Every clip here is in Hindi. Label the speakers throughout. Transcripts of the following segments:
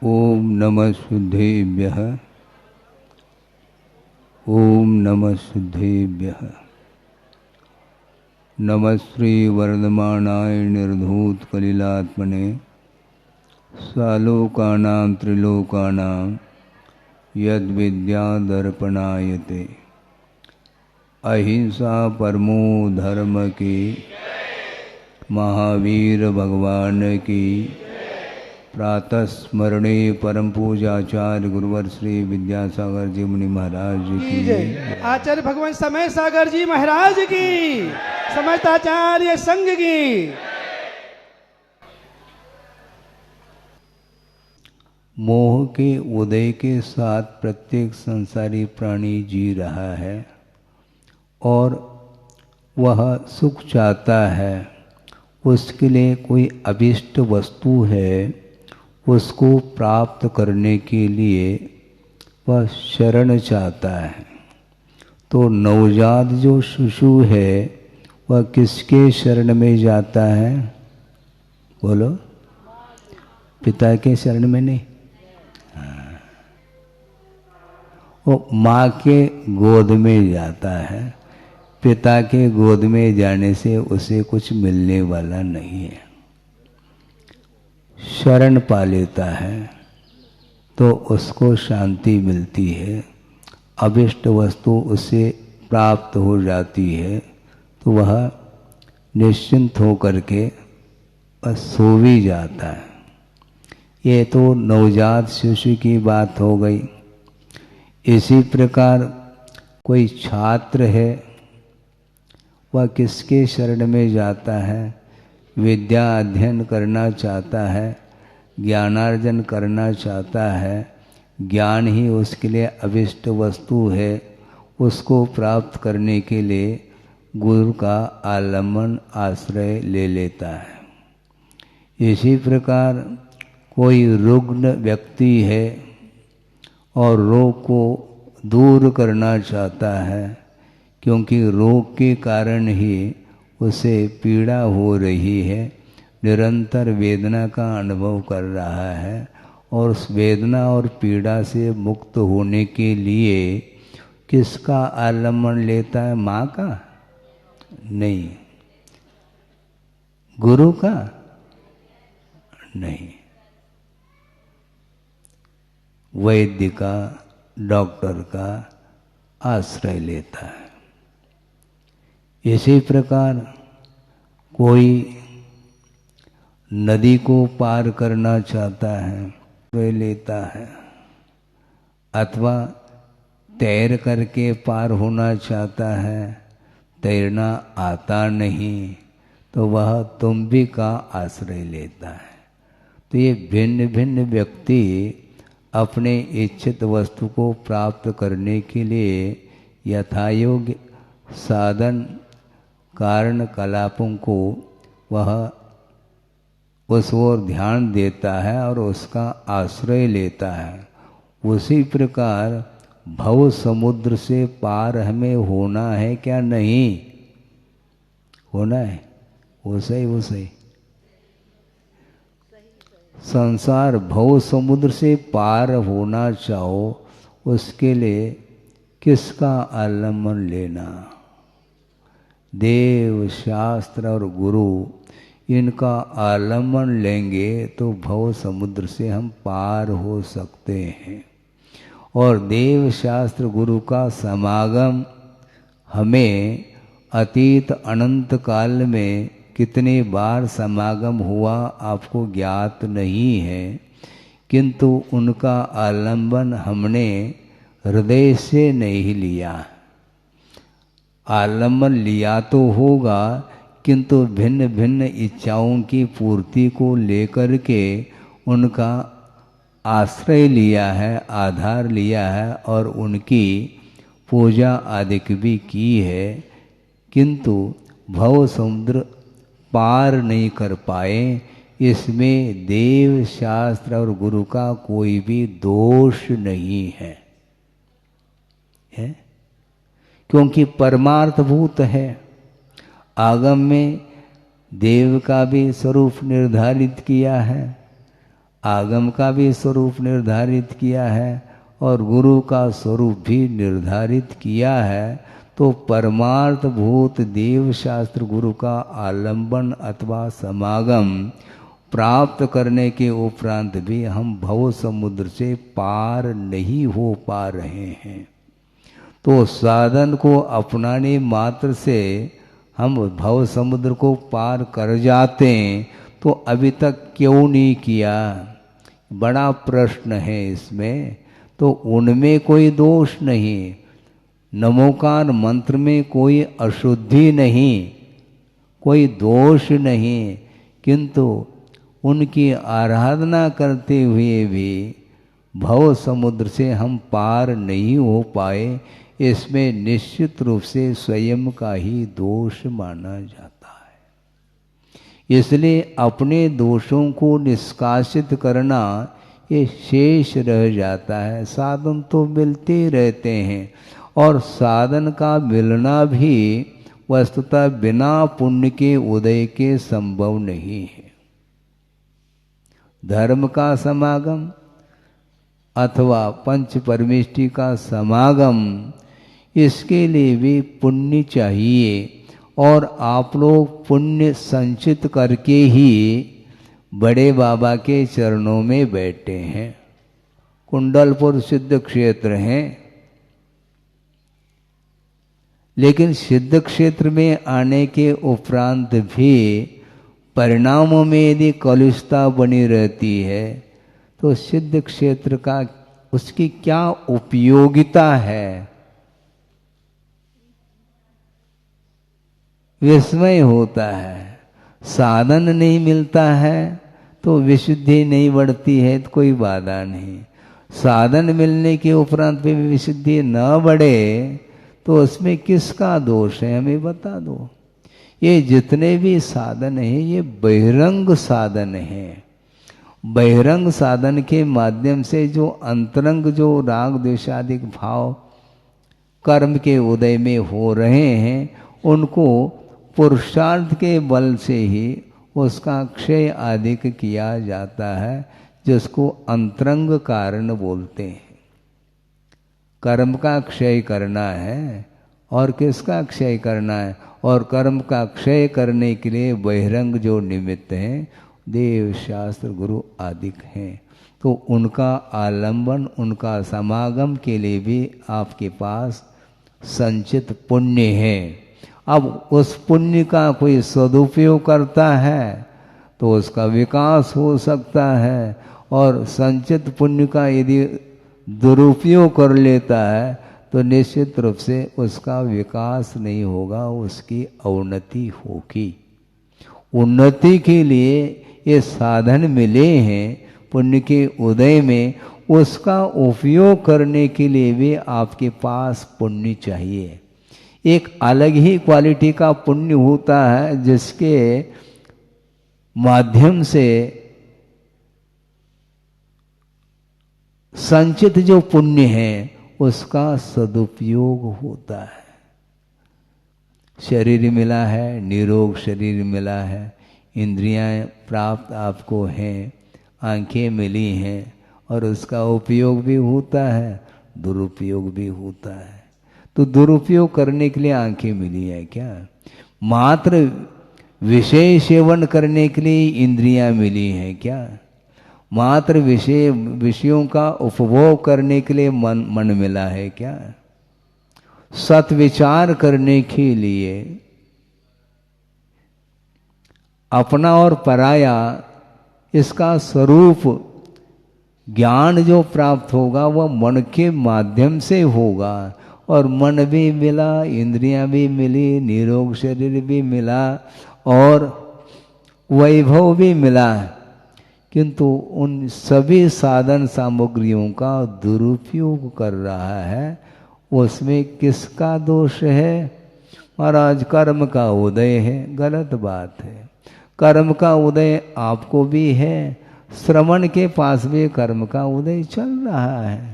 Speaker 1: ओम नमः शुद्धेभ्यः। ओम नमः शुद्धेभ्यः। नमः श्री वर्धमानाय निर्धूत कलिलात्मने सालोकानां त्रिलोकानां यद्विद्या दर्पणायते। अहिंसा परमो धर्म की, महावीर भगवान की। प्रातः स्मरणे परम पूजाचार्य गुरुवर श्री विद्यासागर जी मुनि महाराज की जय।
Speaker 2: आचार्य भगवान समय सागर जी महाराज की, समस्त आचार्य संघ की।
Speaker 1: मोह के उदय के साथ प्रत्येक संसारी प्राणी जी रहा है और वह सुख चाहता है। उसके लिए कोई अभिष्ट वस्तु है, उसको प्राप्त करने के लिए वह शरण चाहता है। तो नवजात जो शिशु है वह किसके शरण में जाता है? बोलो। पिता के शरण में नहीं, वो माँ के गोद में जाता है। पिता के गोद में जाने से उसे कुछ मिलने वाला नहीं है। शरण पा लेता है तो उसको शांति मिलती है, अभिष्ट वस्तु उसे प्राप्त हो जाती है, तो वह निश्चिंत होकर के सो भी जाता है। ये तो नवजात शिशु की बात हो गई। इसी प्रकार कोई छात्र है, वह किसके शरण में जाता है? विद्या अध्ययन करना चाहता है, ज्ञानार्जन करना चाहता है। ज्ञान ही उसके लिए अभिष्ट वस्तु है। उसको प्राप्त करने के लिए गुरु का आलम्बन आश्रय ले लेता है। इसी प्रकार कोई रुग्ण व्यक्ति है और रोग को दूर करना चाहता है, क्योंकि रोग के कारण ही उसे पीड़ा हो रही है, निरंतर वेदना का अनुभव कर रहा है। और उस वेदना और पीड़ा से मुक्त होने के लिए किसका आलम्बन लेता है? माँ का नहीं, गुरु का नहीं, वैद्य का, डॉक्टर का आश्रय लेता है। इसी प्रकार कोई नदी को पार करना चाहता है तो लेता है, अथवा तैर करके पार होना चाहता है, तैरना आता नहीं, तो वह तुम्बी का आश्रय लेता है। तो ये भिन्न भिन्न व्यक्ति अपने इच्छित वस्तु को प्राप्त करने के लिए यथायोग्य साधन कारण कलापों को वह उस ओर ध्यान देता है और उसका आश्रय लेता है। उसी प्रकार भव समुद्र से पार हमें होना है क्या? नहीं होना है, वो सही संसार भव समुद्र से पार होना चाहो, उसके लिए किसका आलम्बन लेना? देव, शास्त्र और गुरु, इनका आलम्बन लेंगे तो भव समुद्र से हम पार हो सकते हैं। और देव, शास्त्र, गुरु का समागम हमें अतीत अनंत काल में कितने बार समागम हुआ आपको ज्ञात नहीं है, किंतु उनका आलम्बन हमने हृदय से नहीं लिया। आलम्बन लिया तो होगा, किंतु भिन्न भिन्न इच्छाओं की पूर्ति को लेकर के उनका आश्रय लिया है, आधार लिया है और उनकी पूजा आदि भी की है, किंतु भव समुद्र पार नहीं कर पाए। इसमें देव, शास्त्र और गुरु का कोई भी दोष नहीं है, क्योंकि परमार्थभूत है। आगम में देव का भी स्वरूप निर्धारित किया है, आगम का भी स्वरूप निर्धारित किया है और गुरु का स्वरूप भी निर्धारित किया है, तो परमार्थ भूत देव शास्त्र गुरु का आलंबन अथवा समागम प्राप्त करने के उपरांत भी हम भव समुद्र से पार नहीं हो पा रहे हैं। तो साधन को अपनाने मात्र से हम भव समुद्र को पार कर जाते हैं, तो अभी तक क्यों नहीं किया, बड़ा प्रश्न है इसमें। तो उनमें कोई दोष नहीं, नमोकार मंत्र में कोई अशुद्धि नहीं, कोई दोष नहीं, किंतु उनकी आराधना करते हुए भी भव समुद्र से हम पार नहीं हो पाए, इसमें निश्चित रूप से स्वयं का ही दोष माना जाता है। इसलिए अपने दोषों को निष्कासित करना ये शेष रह जाता है। साधन तो मिलते रहते हैं और साधन का मिलना भी वस्तुतः बिना पुण्य के उदय के संभव नहीं है। धर्म का समागम अथवा पंच परमेष्टि का समागम, इसके लिए भी पुण्य चाहिए और आप लोग पुण्य संचित करके ही बड़े बाबा के चरणों में बैठे हैं। कुंडलपुर सिद्ध क्षेत्र है, लेकिन सिद्ध क्षेत्र में आने के उपरांत भी परिणामों में यदि कलुषता बनी रहती है तो सिद्ध क्षेत्र का उसकी क्या उपयोगिता है। विस्मय होता है। साधन नहीं मिलता है तो विशुद्धि नहीं बढ़ती है तो कोई बाधा नहीं, साधन मिलने के उपरांत भी विशुद्धि न बढ़े तो उसमें किसका दोष है, हमें बता दो। ये जितने भी साधन हैं ये बहिरंग साधन हैं। बहिरंग साधन के माध्यम से जो अंतरंग जो राग द्वेषादिक भाव कर्म के उदय में हो रहे हैं, उनको पुरुषार्थ के बल से ही उसका क्षय अधिक किया जाता है, जिसको अंतरंग कारण बोलते हैं। कर्म का क्षय करना है और किसका क्षय करना है, और कर्म का क्षय करने के लिए बहिरंग जो निमित्त हैं देव शास्त्र गुरु आदिक हैं, तो उनका आलंबन उनका समागम के लिए भी आपके पास संचित पुण्य है। अब उस पुण्य का कोई सदुपयोग करता है तो उसका विकास हो सकता है, और संचित पुण्य का यदि दुरुपयोग कर लेता है तो निश्चित रूप से उसका विकास नहीं होगा, उसकी अवनति होगी। उन्नति के लिए ये साधन मिले हैं पुण्य के उदय में, उसका उपयोग करने के लिए भी आपके पास पुण्य चाहिए। एक अलग ही क्वालिटी का पुण्य होता है जिसके माध्यम से संचित जो पुण्य है उसका सदुपयोग होता है। शरीर मिला है, निरोग शरीर मिला है, इंद्रियां प्राप्त आपको हैं, आंखें मिली हैं, और उसका उपयोग भी होता है, दुरुपयोग भी होता है। तो दुरुपयोग करने के लिए आंखें मिली है क्या? मात्र विषय सेवन करने के लिए इंद्रियां मिली हैं क्या? मात्र विषयों का उपभोग करने के लिए मन मिला है क्या? सत विचार करने के लिए अपना और पराया इसका स्वरूप ज्ञान जो प्राप्त होगा वह मन के माध्यम से होगा, और मन भी मिला, इंद्रियां भी मिली, निरोग शरीर भी मिला और वैभव भी मिला, किंतु उन सभी साधन सामग्रियों का दुरुपयोग कर रहा है। उसमें किसका दोष है? महाराज कर्म का उदय है, गलत बात है। कर्म का उदय आपको भी है, श्रवण के पास भी कर्म का उदय चल रहा है।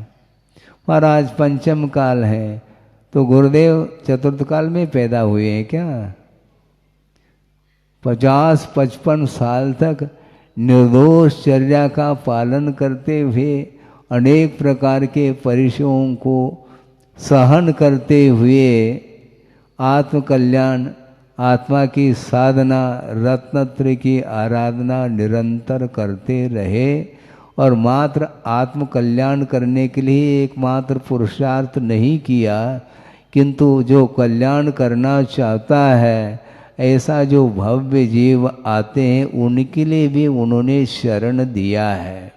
Speaker 1: महाराज पंचम काल है तो गुरुदेव चतुर्थ काल में पैदा हुए हैं क्या? 50-55 साल तक निर्दोष चर्या का पालन करते हुए अनेक प्रकार के परिश्रमों को सहन करते हुए आत्मकल्याण, आत्मा की साधना, रत्नत्रय की आराधना निरंतर करते रहे और मात्र आत्म कल्याण करने के लिए एकमात्र पुरुषार्थ नहीं किया, किंतु जो कल्याण करना चाहता है ऐसा जो भव्य जीव आते हैं उनके लिए भी उन्होंने शरण दिया है।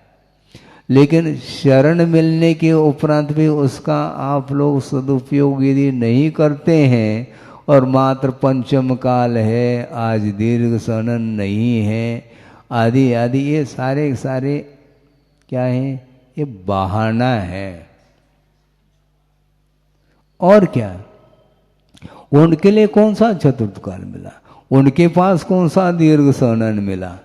Speaker 1: लेकिन शरण मिलने के उपरांत भी उसका आप लोग सदुपयोग यदि नहीं करते हैं और मात्र पंचम काल है, आज दीर्घ सनन नहीं है आदि आदि, ये सारे सारे क्या है, ये बहाना है। और क्या, उनके लिए कौन सा चतुर्थ काल मिला, उनके पास कौन सा दीर्घ सनन मिला।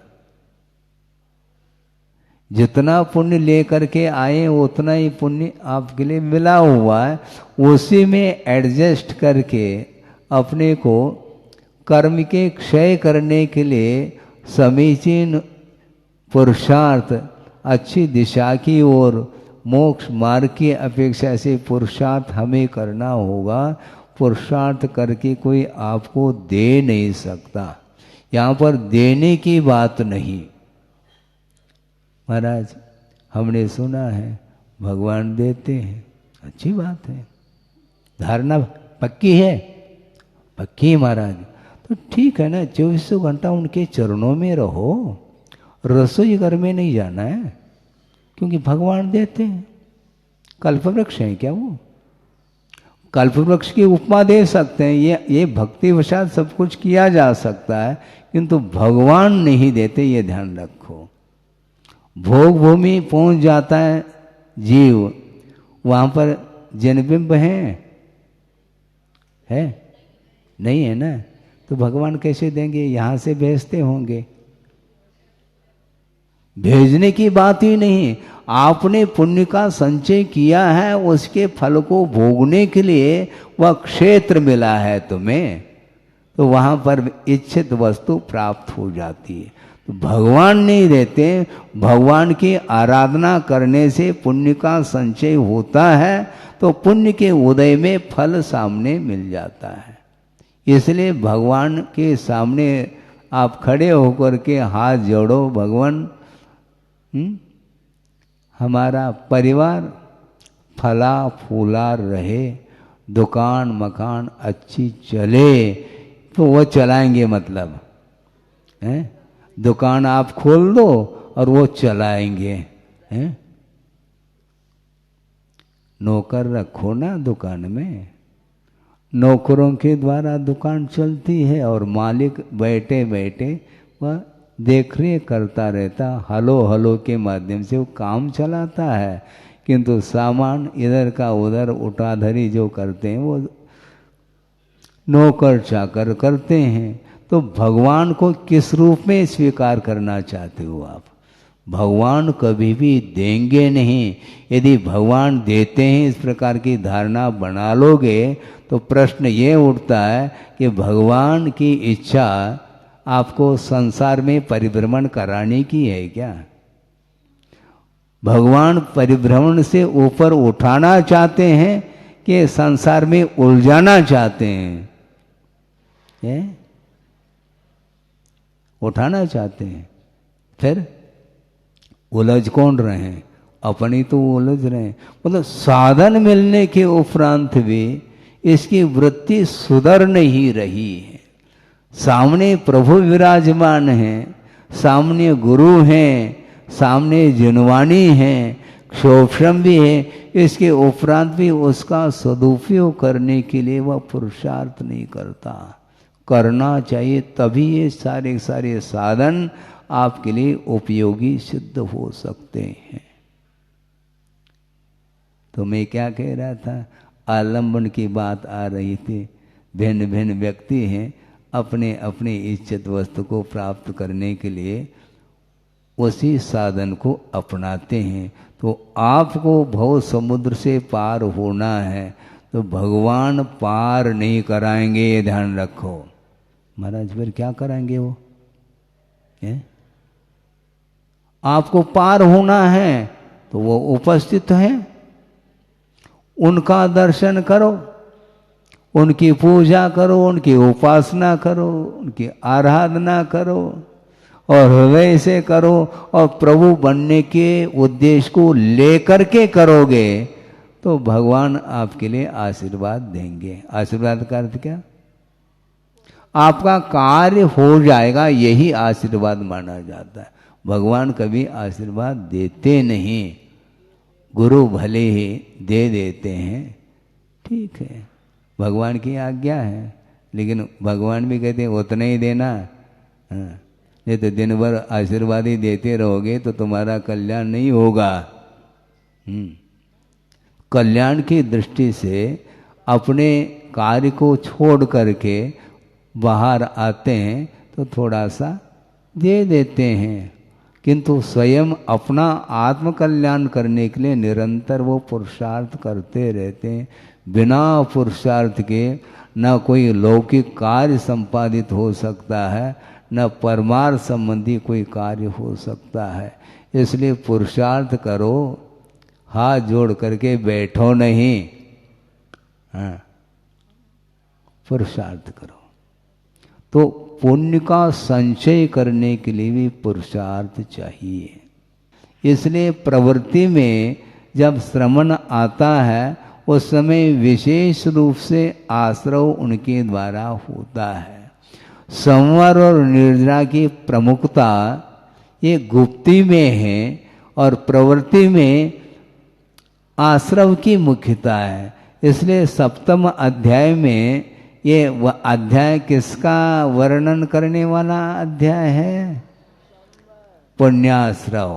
Speaker 1: जितना पुण्य लेकर के आए उतना ही पुण्य आपके लिए मिला हुआ है, उसी में एडजस्ट करके अपने को कर्म के क्षय करने के लिए समीचीन पुरुषार्थ, अच्छी दिशा की ओर, मोक्ष मार्ग की अपेक्षा से पुरुषार्थ हमें करना होगा। पुरुषार्थ करके कोई आपको दे नहीं सकता, यहाँ पर देने की बात नहीं। महाराज हमने सुना है भगवान देते हैं, अच्छी बात है, धारणा पक्की है, पक्की महाराज, तो ठीक है ना, 24 घंटा उनके चरणों में रहो, रसोई घर में नहीं जाना है, क्योंकि भगवान देते हैं। कल्पवृक्ष है क्या वो, कल्पवृक्ष की उपमा दे सकते हैं, ये भक्ति वशात सब कुछ किया जा सकता है, किंतु भगवान नहीं देते, ये ध्यान रखो। भोग भूमि पहुंच जाता है जीव, वहां पर जनबिंब है नहीं है ना, तो भगवान कैसे देंगे, यहां से भेजते होंगे। भेजने की बात ही नहीं, आपने पुण्य का संचय किया है, उसके फल को भोगने के लिए वह क्षेत्र मिला है तुम्हें, तो वहां पर इच्छित वस्तु प्राप्त हो जाती है। तो भगवान नहीं देते, भगवान की आराधना करने से पुण्य का संचय होता है, तो पुण्य के उदय में फल सामने मिल जाता है। इसलिए भगवान के सामने आप खड़े होकर के हाथ जोड़ो, भगवान हमारा परिवार फला फूला रहे, दुकान मकान अच्छी चले, तो वो चलाएंगे, मतलब है, दुकान आप खोल दो और वो चलाएंगे, हैं? नौकर रखो ना दुकान में, नौकरों के द्वारा दुकान चलती है और मालिक बैठे बैठे वह देख रेख करता रहता, हलो हलो के माध्यम से वो काम चलाता है, किंतु सामान इधर का उधर उठाधरी जो करते हैं वो नौकर चाकर करते हैं। तो भगवान को किस रूप में स्वीकार करना चाहते हो आप? भगवान कभी भी देंगे नहीं। यदि भगवान देते हैं इस प्रकार की धारणा बना लोगे तो प्रश्न ये उठता है कि भगवान की इच्छा आपको संसार में परिभ्रमण कराने की है क्या? भगवान परिभ्रमण से ऊपर उठाना चाहते हैं कि संसार में उलझाना चाहते हैं? उठाना चाहते हैं। फिर उलझ कौन रहे हैं? अपनी तो उलझ रहे हैं। मतलब साधन मिलने के उपरांत भी इसकी वृत्ति सुधर नहीं रही है। सामने प्रभु विराजमान हैं, सामने गुरु हैं, सामने जिनवाणी हैं, क्षोभम भी है, इसके उपरांत भी उसका सदुपयोग करने के लिए वह पुरुषार्थ नहीं करता। करना चाहिए, तभी ये सारे सारे साधन आपके लिए उपयोगी सिद्ध हो सकते हैं। तो मैं क्या कह रहा था, आलंबन की बात आ रही थी। भिन्न भिन्न व्यक्ति हैं, अपने अपने इच्छित वस्तु को प्राप्त करने के लिए उसी साधन को अपनाते हैं। तो आपको भव समुद्र से पार होना है, तो भगवान पार नहीं कराएंगे, ये ध्यान रखो। महाराज फिर क्या कराएंगे वो? आपको पार होना है तो वो उपस्थित हैं, उनका दर्शन करो, उनकी पूजा करो, उनकी उपासना करो, उनकी आराधना करो और हृदय से करो और प्रभु बनने के उद्देश्य को लेकर के करोगे तो भगवान आपके लिए आशीर्वाद देंगे। आशीर्वाद का अर्थ क्या? आपका कार्य हो जाएगा, यही आशीर्वाद माना जाता है। भगवान कभी आशीर्वाद देते नहीं, गुरु भले ही दे देते हैं, ठीक है, भगवान की आज्ञा है, लेकिन भगवान भी कहते हैं उतना ही देना। हाँ, नहीं तो दिन भर आशीर्वाद ही देते रहोगे तो तुम्हारा कल्याण नहीं होगा। कल्याण की दृष्टि से अपने कार्य को छोड़ करके बाहर आते हैं तो थोड़ा सा दे देते हैं, किंतु स्वयं अपना आत्मकल्याण करने के लिए निरंतर वो पुरुषार्थ करते रहते हैं। बिना पुरुषार्थ के न कोई लौकिक कार्य संपादित हो सकता है, न परमार्थ संबंधी कोई कार्य हो सकता है। इसलिए पुरुषार्थ करो, हाथ जोड़ करके बैठो नहीं, हाँ, पुरुषार्थ करो। तो पुण्य का संचय करने के लिए भी पुरुषार्थ चाहिए। इसलिए प्रवृत्ति में जब श्रमण आता है उस समय विशेष रूप से आश्रव उनके द्वारा होता है। संवर और निर्जरा की प्रमुखता ये गुप्ति में है और प्रवृत्ति में आश्रव की मुख्यता है। इसलिए सप्तम अध्याय में ये अध्याय किसका वर्णन करने वाला अध्याय है? पुण्याश्रव।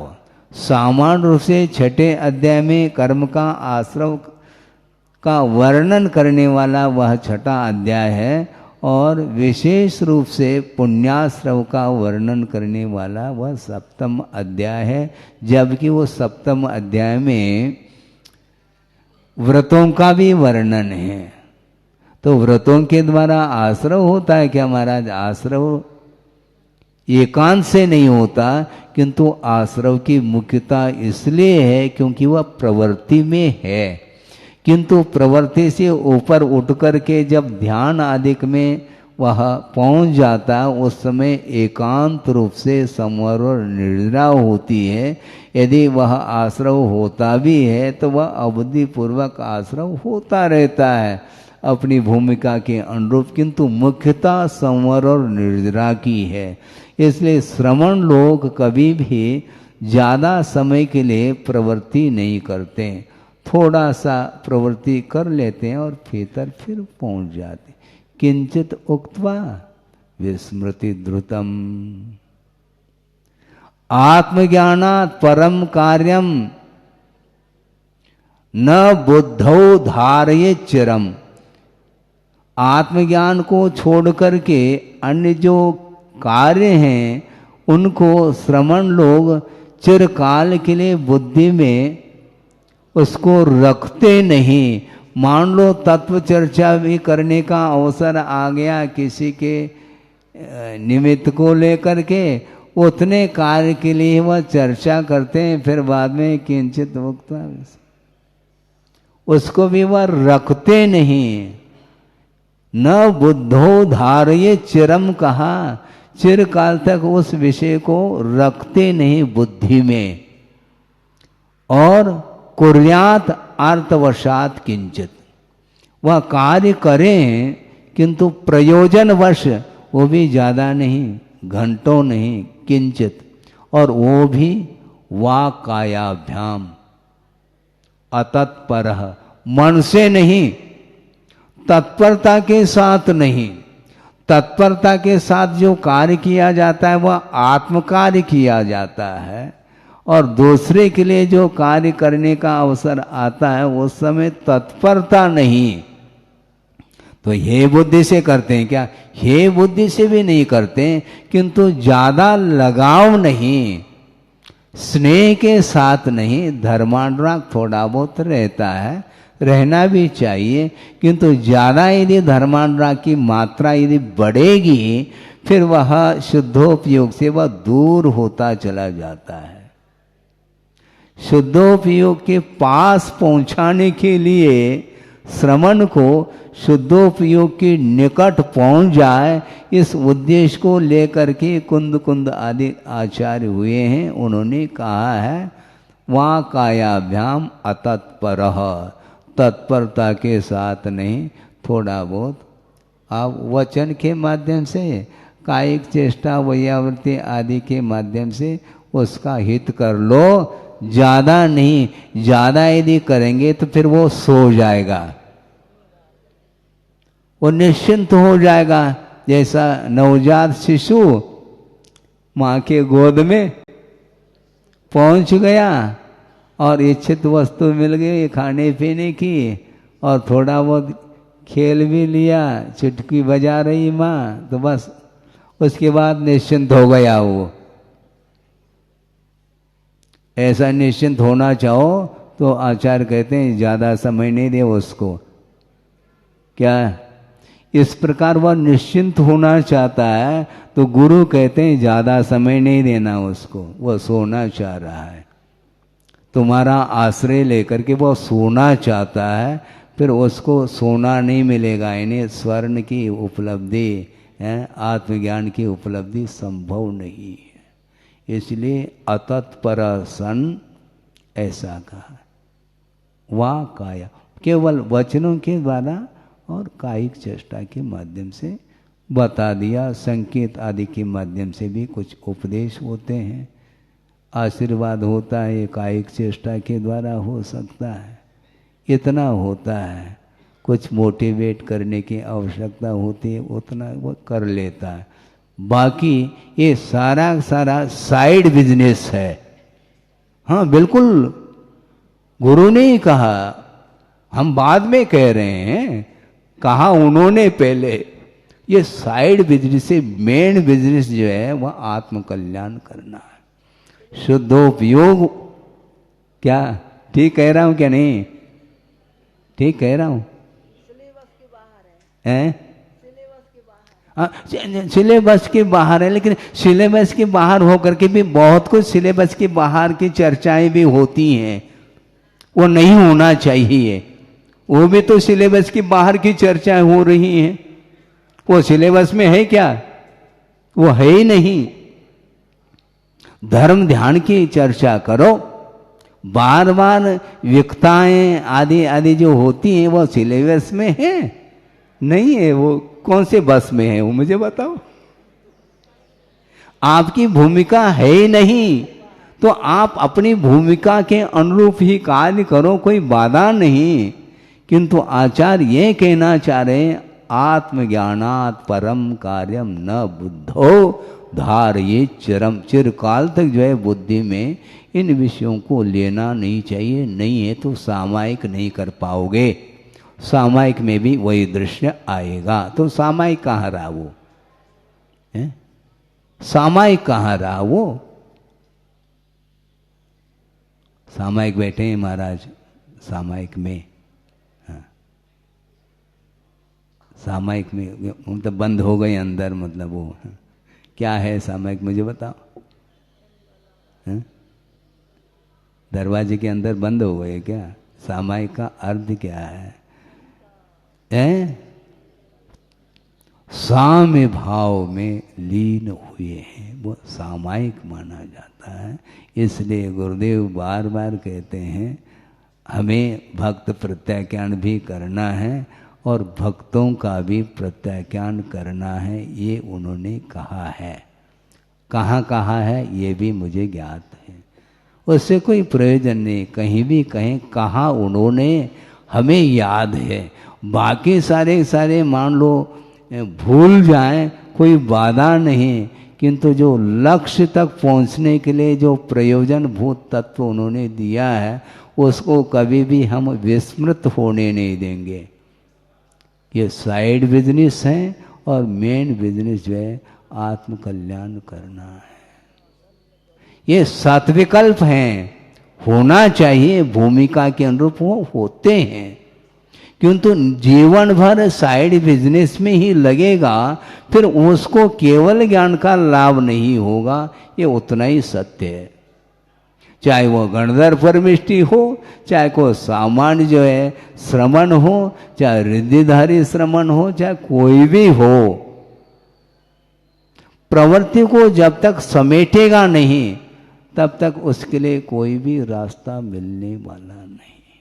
Speaker 1: सामान्य रूप से छठे अध्याय में कर्म का आश्रव का वर्णन करने वाला वह छठा अध्याय है और विशेष रूप से पुण्याश्रव का वर्णन करने वाला वह सप्तम अध्याय है। जबकि वो सप्तम अध्याय में व्रतों का भी वर्णन है। तो व्रतों के द्वारा आश्रव होता है क्या महाराज? आश्रव एकांत से नहीं होता, किंतु आश्रव की मुख्यता इसलिए है क्योंकि वह प्रवृत्ति में है। किंतु प्रवृत्ति से ऊपर उठ करके जब ध्यान आदिक में वह पहुंच जाता है उस समय एकांत रूप से संवर और निर्जरा होती है। यदि वह आश्रव होता भी है तो वह अवधि पूर्वक आश्रव होता रहता है अपनी भूमिका के अनुरूप, किंतु मुख्यता संवर और निर्जरा की है। इसलिए श्रमण लोग कभी भी ज़्यादा समय के लिए प्रवृत्ति नहीं करते, थोड़ा सा प्रवृत्ति कर लेते हैं और भीतर फिर पहुंच जाते। किंचित उक्त्वा विस्मृति द्रुतम। आत्मज्ञानात् परम कार्यम न बुद्धौ धारये चिरम। आत्मज्ञान को छोड़ करके अन्य जो कार्य हैं उनको श्रमण लोग चिरकाल के लिए बुद्धि में उसको रखते नहीं। मान लो तत्व चर्चा भी करने का अवसर आ गया किसी के निमित्त को लेकर के, उतने कार्य के लिए वह चर्चा करते हैं, फिर बाद में किंचित वक्ता उसको भी वह रखते नहीं। न बुद्धो धारये चिरम कहा, चिरकाल तक उस विषय को रखते नहीं बुद्धि में। और कुर्यात अर्थवशात किंचित, वह कार्य करें किंतु प्रयोजनवश, वो भी ज़्यादा नहीं, घंटों नहीं, किंचित, और वो भी वाक्कायाभ्याम, अतत्परः, मन से नहीं, तत्परता के साथ नहीं। तत्परता के साथ जो कार्य किया जाता है वह आत्म कार्य किया जाता है, और दूसरे के लिए जो कार्य करने का अवसर आता है उस समय तत्परता नहीं। तो हे बुद्धि से करते हैं क्या? हे बुद्धि से भी नहीं करते, किंतु ज़्यादा लगाव नहीं, स्नेह के साथ नहीं, धर्मानुराग थोड़ा बहुत रहता है, रहना भी चाहिए, किंतु ज़्यादा यदि धर्मानुराग की मात्रा यदि बढ़ेगी फिर वह शुद्धोपयोग से वह दूर होता चला जाता है। शुद्धोपयोग के पास पहुंचाने के लिए श्रवण को शुद्धोपयोग के निकट पहुंच जाए, इस उद्देश्य को लेकर के कुंद कुंद आदि आचार्य हुए हैं। उन्होंने कहा है वहाँ कायाभ्याम अतत्परः, तत्परता के साथ नहीं, थोड़ा बहुत आप वचन के माध्यम से, कायिक चेष्टा वैयावृत्ति आदि के माध्यम से उसका हित कर लो, ज़्यादा नहीं। ज़्यादा यदि करेंगे तो फिर वो सो जाएगा, वो निश्चिंत हो जाएगा। जैसा नवजात शिशु माँ के गोद में पहुंच गया और इच्छित वस्तु मिल गई खाने पीने की, और थोड़ा बहुत खेल भी लिया, चुटकी बजा रही माँ, तो बस उसके बाद निश्चिंत हो गया वो। ऐसा निश्चिंत होना चाहो तो आचार्य कहते हैं ज़्यादा समय नहीं दे उसको। क्या इस प्रकार वह निश्चिंत होना चाहता है तो गुरु कहते हैं ज़्यादा समय नहीं देना उसको, वह सोना चाह रहा है। तुम्हारा आश्रय लेकर के वह सोना चाहता है, फिर उसको सोना नहीं मिलेगा। इन्हें स्वर्ण की उपलब्धि है, आत्मज्ञान की उपलब्धि संभव नहीं है। इसलिए अतत्पर सन ऐसा कहा। वाह काया केवल वचनों के द्वारा और कायिक चेष्टा के माध्यम से बता दिया। संकेत आदि के माध्यम से भी कुछ उपदेश होते हैं, आशीर्वाद होता है, कायिक चेष्टा के द्वारा हो सकता है। इतना होता है, कुछ मोटिवेट करने की आवश्यकता होती है, उतना वो कर लेता है। बाकी ये सारा सारा साइड बिजनेस है। हाँ बिल्कुल, गुरु ने ही कहा, हम बाद में कह रहे हैं, कहा उन्होंने पहले। ये साइड बिजनेस से मेन बिजनेस जो है वह आत्म कल्याण करना है। शुद्धोपयोग, क्या ठीक कह रहा हूं क्या नहीं? ठीक कह रहा हूं?
Speaker 3: सिलेबस के बाहर है।
Speaker 1: हैं?
Speaker 3: सिलेबस के बाहर।
Speaker 1: सिलेबस के बाहर है, लेकिन सिलेबस के बाहर होकर के भी बहुत कुछ सिलेबस के बाहर की चर्चाएं भी होती हैं। वो नहीं होना चाहिए। वो भी तो सिलेबस के बाहर की चर्चाएं हो रही हैं। वो सिलेबस में है क्या? वो है ही नहीं। धर्म ध्यान की चर्चा करो। बार बार विकताएं आदि आदि जो होती हैं वो सिलेबस में है नहीं है। वो कौन से बस में है वो मुझे बताओ। आपकी भूमिका है ही नहीं, तो आप अपनी भूमिका के अनुरूप ही कार्य करो, कोई बाधा नहीं। किंतु आचार्य ये कहना चाह रहे हैं, आत्मज्ञानात् परम कार्यम न बुद्धो धारये चिरम। चिरकाल तक जो है बुद्धि में इन विषयों को लेना नहीं चाहिए। नहीं है तो सामायिक नहीं कर पाओगे। सामायिक में भी वही दृश्य आएगा। तो सामायिक कहाँ रहा वो है? सामायिक कहाँ रहा वो? सामायिक बैठे हैं महाराज, सामायिक में। हाँ, सामायिक में मतलब बंद हो गए अंदर, मतलब वो हाँ। क्या है सामायिक मुझे बताओ। हाँ? दरवाजे के अंदर बंद हो गए क्या? सामायिक का अर्थ क्या है? साम्य भाव में लीन हुए हैं, वो सामायिक माना जाता है। इसलिए गुरुदेव बार बार कहते हैं हमें भक्त प्रत्याख्यान भी करना है और भक्तों का भी प्रत्याख्यान करना है, ये उन्होंने कहा है। कहाँ कहा है ये भी मुझे ज्ञात है, उससे कोई प्रयोजन नहीं। कहीं भी कहें कहा उन्होंने, हमें याद है। बाकी सारे सारे मान लो भूल जाएं, कोई बाधा नहीं, किंतु जो लक्ष्य तक पहुंचने के लिए जो प्रयोजन भूत तत्व उन्होंने दिया है उसको कभी भी हम विस्मृत होने नहीं देंगे। ये साइड बिजनेस है और मेन बिजनेस जो है आत्म कल्याण करना है। ये सत्विकल्प हैं, होना चाहिए, भूमिका के अनुरूप वो होते हैं। किंतु जीवन भर साइड बिजनेस में ही लगेगा, फिर उसको केवल ज्ञान का लाभ नहीं होगा, ये उतना ही सत्य है। चाहे वो गणधर परमिष्टि हो, चाहे कोई सामान्य जो है श्रमण हो, चाहे रिद्धिधारी श्रमण हो, चाहे कोई भी हो, प्रवृत्ति को जब तक समेटेगा नहीं तब तक उसके लिए कोई भी रास्ता मिलने वाला नहीं।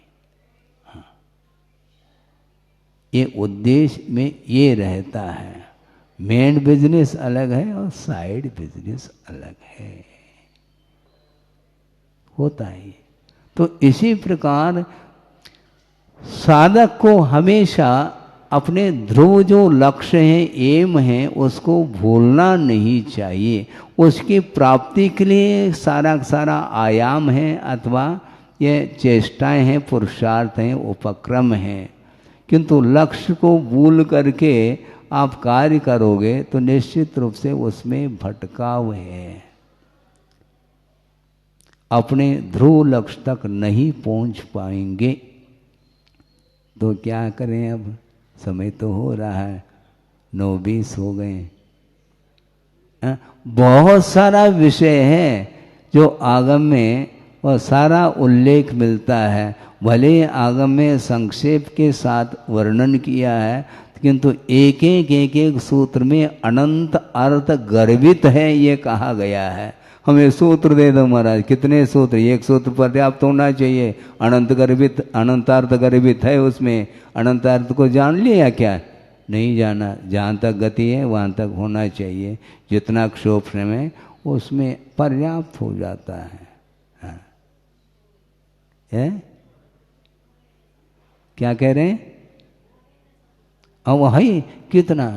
Speaker 1: हाँ। ये उद्देश्य में ये रहता है। मेन बिजनेस अलग है और साइड बिजनेस अलग है, होता है। तो इसी प्रकार साधक को हमेशा अपने ध्रुव जो लक्ष्य है, एम है, उसको भूलना नहीं चाहिए। उसकी प्राप्ति के लिए सारा सारा आयाम है अथवा ये चेष्टाएं हैं, पुरुषार्थ हैं, उपक्रम हैं, किंतु लक्ष्य को भूल करके आप कार्य करोगे तो निश्चित रूप से उसमें भटकाव है, अपने ध्रुव लक्ष्य तक नहीं पहुंच पाएंगे। तो क्या करें, अब समय तो हो रहा है, 9:20 हो गए। बहुत सारा विषय है जो आगम में वह सारा उल्लेख मिलता है। भले आगम में संक्षेप के साथ वर्णन किया है, किंतु एक एक सूत्र में अनंत अर्थ गर्भित है ये कहा गया है। हमें सूत्र दे दो महाराज, कितने सूत्र, एक सूत्र पर्याप्त होना चाहिए। अनंतार्थ गर्भित है, उसमें अनंतार्थ को जान लिया क्या? नहीं जाना। जहाँ तक गति है वहाँ तक होना चाहिए। जितना क्षोभ में उसमें पर्याप्त हो जाता है। हाँ। क्या कह रहे हैं? अब है कितना,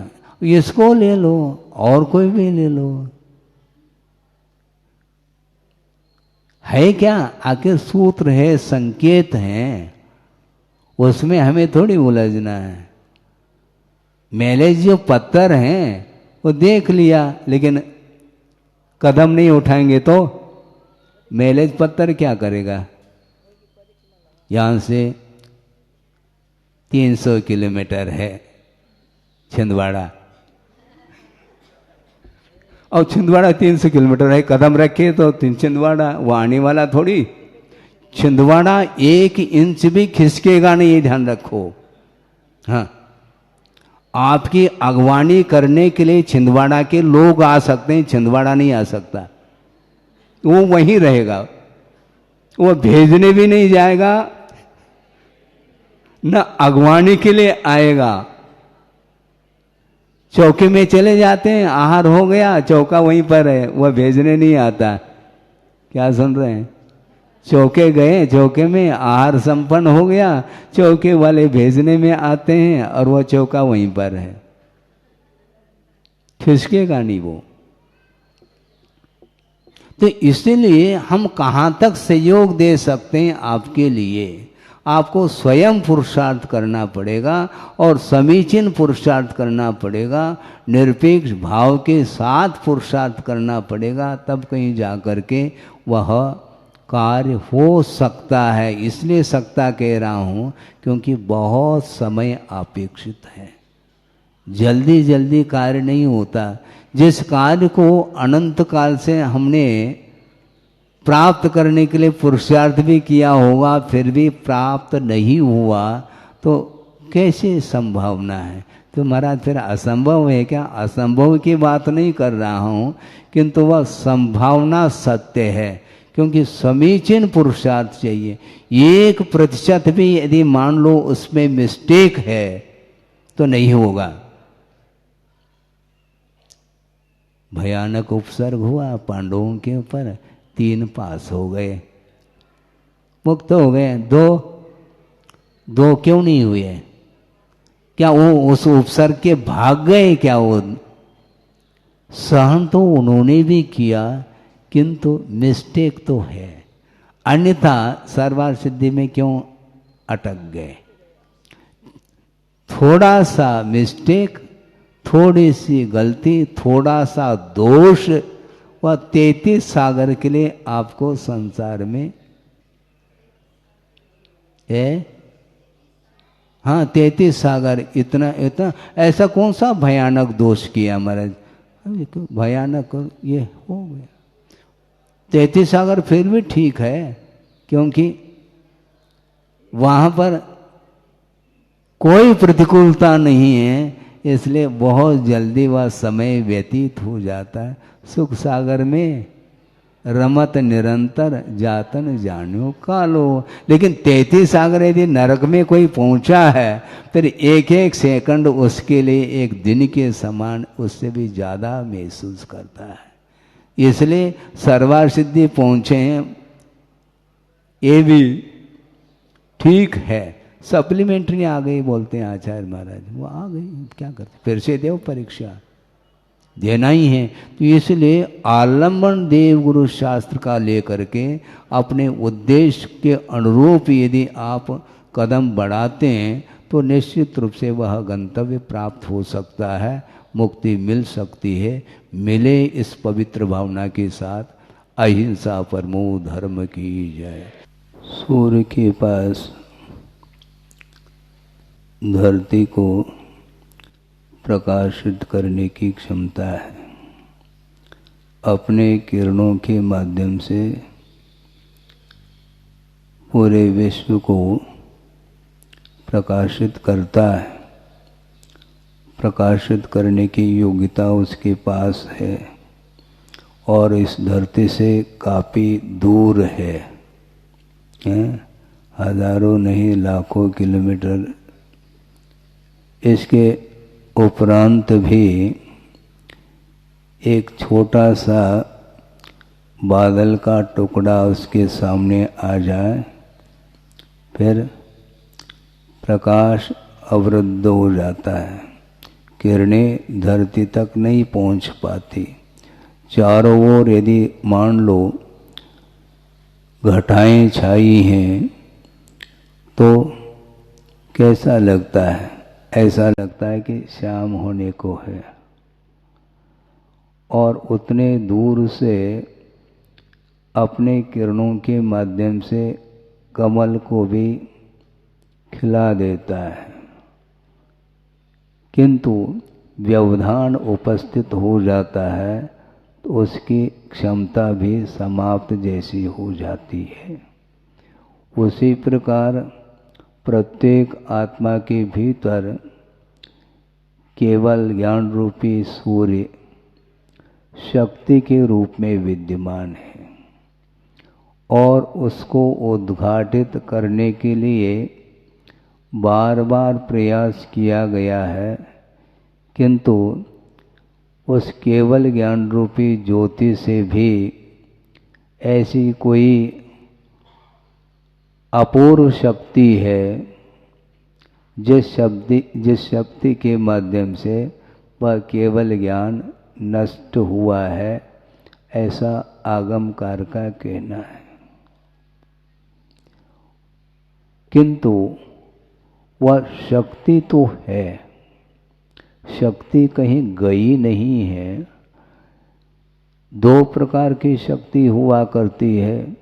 Speaker 1: इसको ले लो और कोई भी ले लो, है क्या? आखिर सूत्र है, संकेत है, उसमें हमें थोड़ी उलझना है। मेले जो पत्थर हैं वो देख लिया, लेकिन कदम नहीं उठाएंगे तो मेलेज पत्थर क्या करेगा? यहां से 300 किलोमीटर है छिंदवाड़ा, और छिंदवाड़ा 300 किलोमीटर है, कदम रखे तो छिंदवाड़ा, वो आने वाला थोड़ी। छिंदवाड़ा 1 इंच भी खिसकेगा नहीं, ये ध्यान रखो। हाँ, आपकी अगवानी करने के लिए छिंदवाड़ा के लोग आ सकते हैं, छिंदवाड़ा नहीं आ सकता। वो वहीं रहेगा, वो भेजने भी नहीं जाएगा, न अगवानी के लिए आएगा। चौके में चले जाते हैं, आहार हो गया, चौका वहीं पर है, वह भेजने नहीं आता। क्या सुन रहे हैं? चौके गए, चौके में आहार संपन्न हो गया, चौके वाले भेजने में आते हैं और वह चौका वहीं पर है, खिसकेगा नहीं वो। तो इसीलिए हम कहाँ तक सहयोग दे सकते हैं आपके लिए? आपको स्वयं पुरुषार्थ करना पड़ेगा और समीचीन पुरुषार्थ करना पड़ेगा, निरपेक्ष भाव के साथ पुरुषार्थ करना पड़ेगा, तब कहीं जा कर के वह कार्य हो सकता है। इसलिए सकता कह रहा हूँ क्योंकि बहुत समय अपेक्षित है, जल्दी जल्दी कार्य नहीं होता। जिस कार्य को अनंत काल से हमने प्राप्त करने के लिए पुरुषार्थ भी किया होगा, फिर भी प्राप्त नहीं हुआ, तो कैसे संभावना है? तो महाराज फिर असंभव है क्या? असंभव की बात नहीं कर रहा हूँ, किंतु वह संभावना सत्य है, क्योंकि समीचीन पुरुषार्थ चाहिए। 1% भी यदि मान लो उसमें मिस्टेक है तो नहीं होगा। भयानक उपसर्ग हुआ पांडवों के ऊपर, 3 पास हो गए, मुक्त हो गए, 2 क्यों नहीं हुए? क्या वो उस उपसर्ग के भाग गए क्या? वो सहन तो उन्होंने भी किया, किंतु मिस्टेक तो है, अन्यथा सर्वार्थ सिद्धि में क्यों अटक गए? थोड़ा सा मिस्टेक, थोड़ी सी गलती, थोड़ा सा दोष, वह 33 सागर के लिए आपको संसार में हाँ 33 सागर, इतना ऐसा कौन सा भयानक दोष किया महाराज? भयानक ये हो गया। तैतीस सागर फिर भी ठीक है, क्योंकि वहाँ पर कोई प्रतिकूलता नहीं है, इसलिए बहुत जल्दी वह समय व्यतीत हो जाता है। सुख सागर में रमत निरंतर जातन जान्यो कालो। लेकिन 33 सागर यदि नरक में कोई पहुंचा है, फिर एक एक सेकंड उसके लिए एक दिन के समान उससे भी ज़्यादा महसूस करता है। इसलिए सर्वासिद्धि पहुंचे हैं, ये भी ठीक है। सप्लीमेंट्री आ गई बोलते हैं आचार्य महाराज, वो आ गई, क्या करते, फिर से देव परीक्षा देना ही है। तो इसलिए आलम्बन देव गुरु शास्त्र का लेकर के अपने उद्देश्य के अनुरूप यदि आप कदम बढ़ाते हैं तो निश्चित रूप से वह गंतव्य प्राप्त हो सकता है, मुक्ति मिल सकती है। मिले इस पवित्र भावना के साथ। अहिंसा परमो धर्म की जय। सूर्य के पास धरती को प्रकाशित करने की क्षमता है। अपने किरणों के माध्यम से पूरे विश्व को प्रकाशित करता है। प्रकाशित करने की योग्यता उसके पास है और इस धरती से काफ़ी दूर है, हजारों नहीं लाखों किलोमीटर। इसके उपरांत भी एक छोटा सा बादल का टुकड़ा उसके सामने आ जाए, फिर प्रकाश अवरुद्ध हो जाता है, किरणें धरती तक नहीं पहुंच पाती। चारों ओर यदि मान लो घटाएं छाई हैं तो कैसा लगता है? ऐसा लगता है कि शाम होने को है। और उतने दूर से अपने किरणों के माध्यम से कमल को भी खिला देता है, किंतु व्यवधान उपस्थित हो जाता है तो उसकी क्षमता भी समाप्त जैसी हो जाती है। उसी प्रकार प्रत्येक आत्मा के भीतर केवल ज्ञान रूपी सूर्य शक्ति के रूप में विद्यमान है और उसको उद्घाटित करने के लिए बार बार प्रयास किया गया है, किंतु उस केवल ज्ञान रूपी ज्योति से भी ऐसी कोई अपूर्व शक्ति है जिस शक्ति के माध्यम से वह केवल ज्ञान नष्ट हुआ है, ऐसा आगमकार का कहना है। किंतु वह शक्ति तो है, शक्ति कहीं गई नहीं है। दो प्रकार की शक्ति हुआ करती है,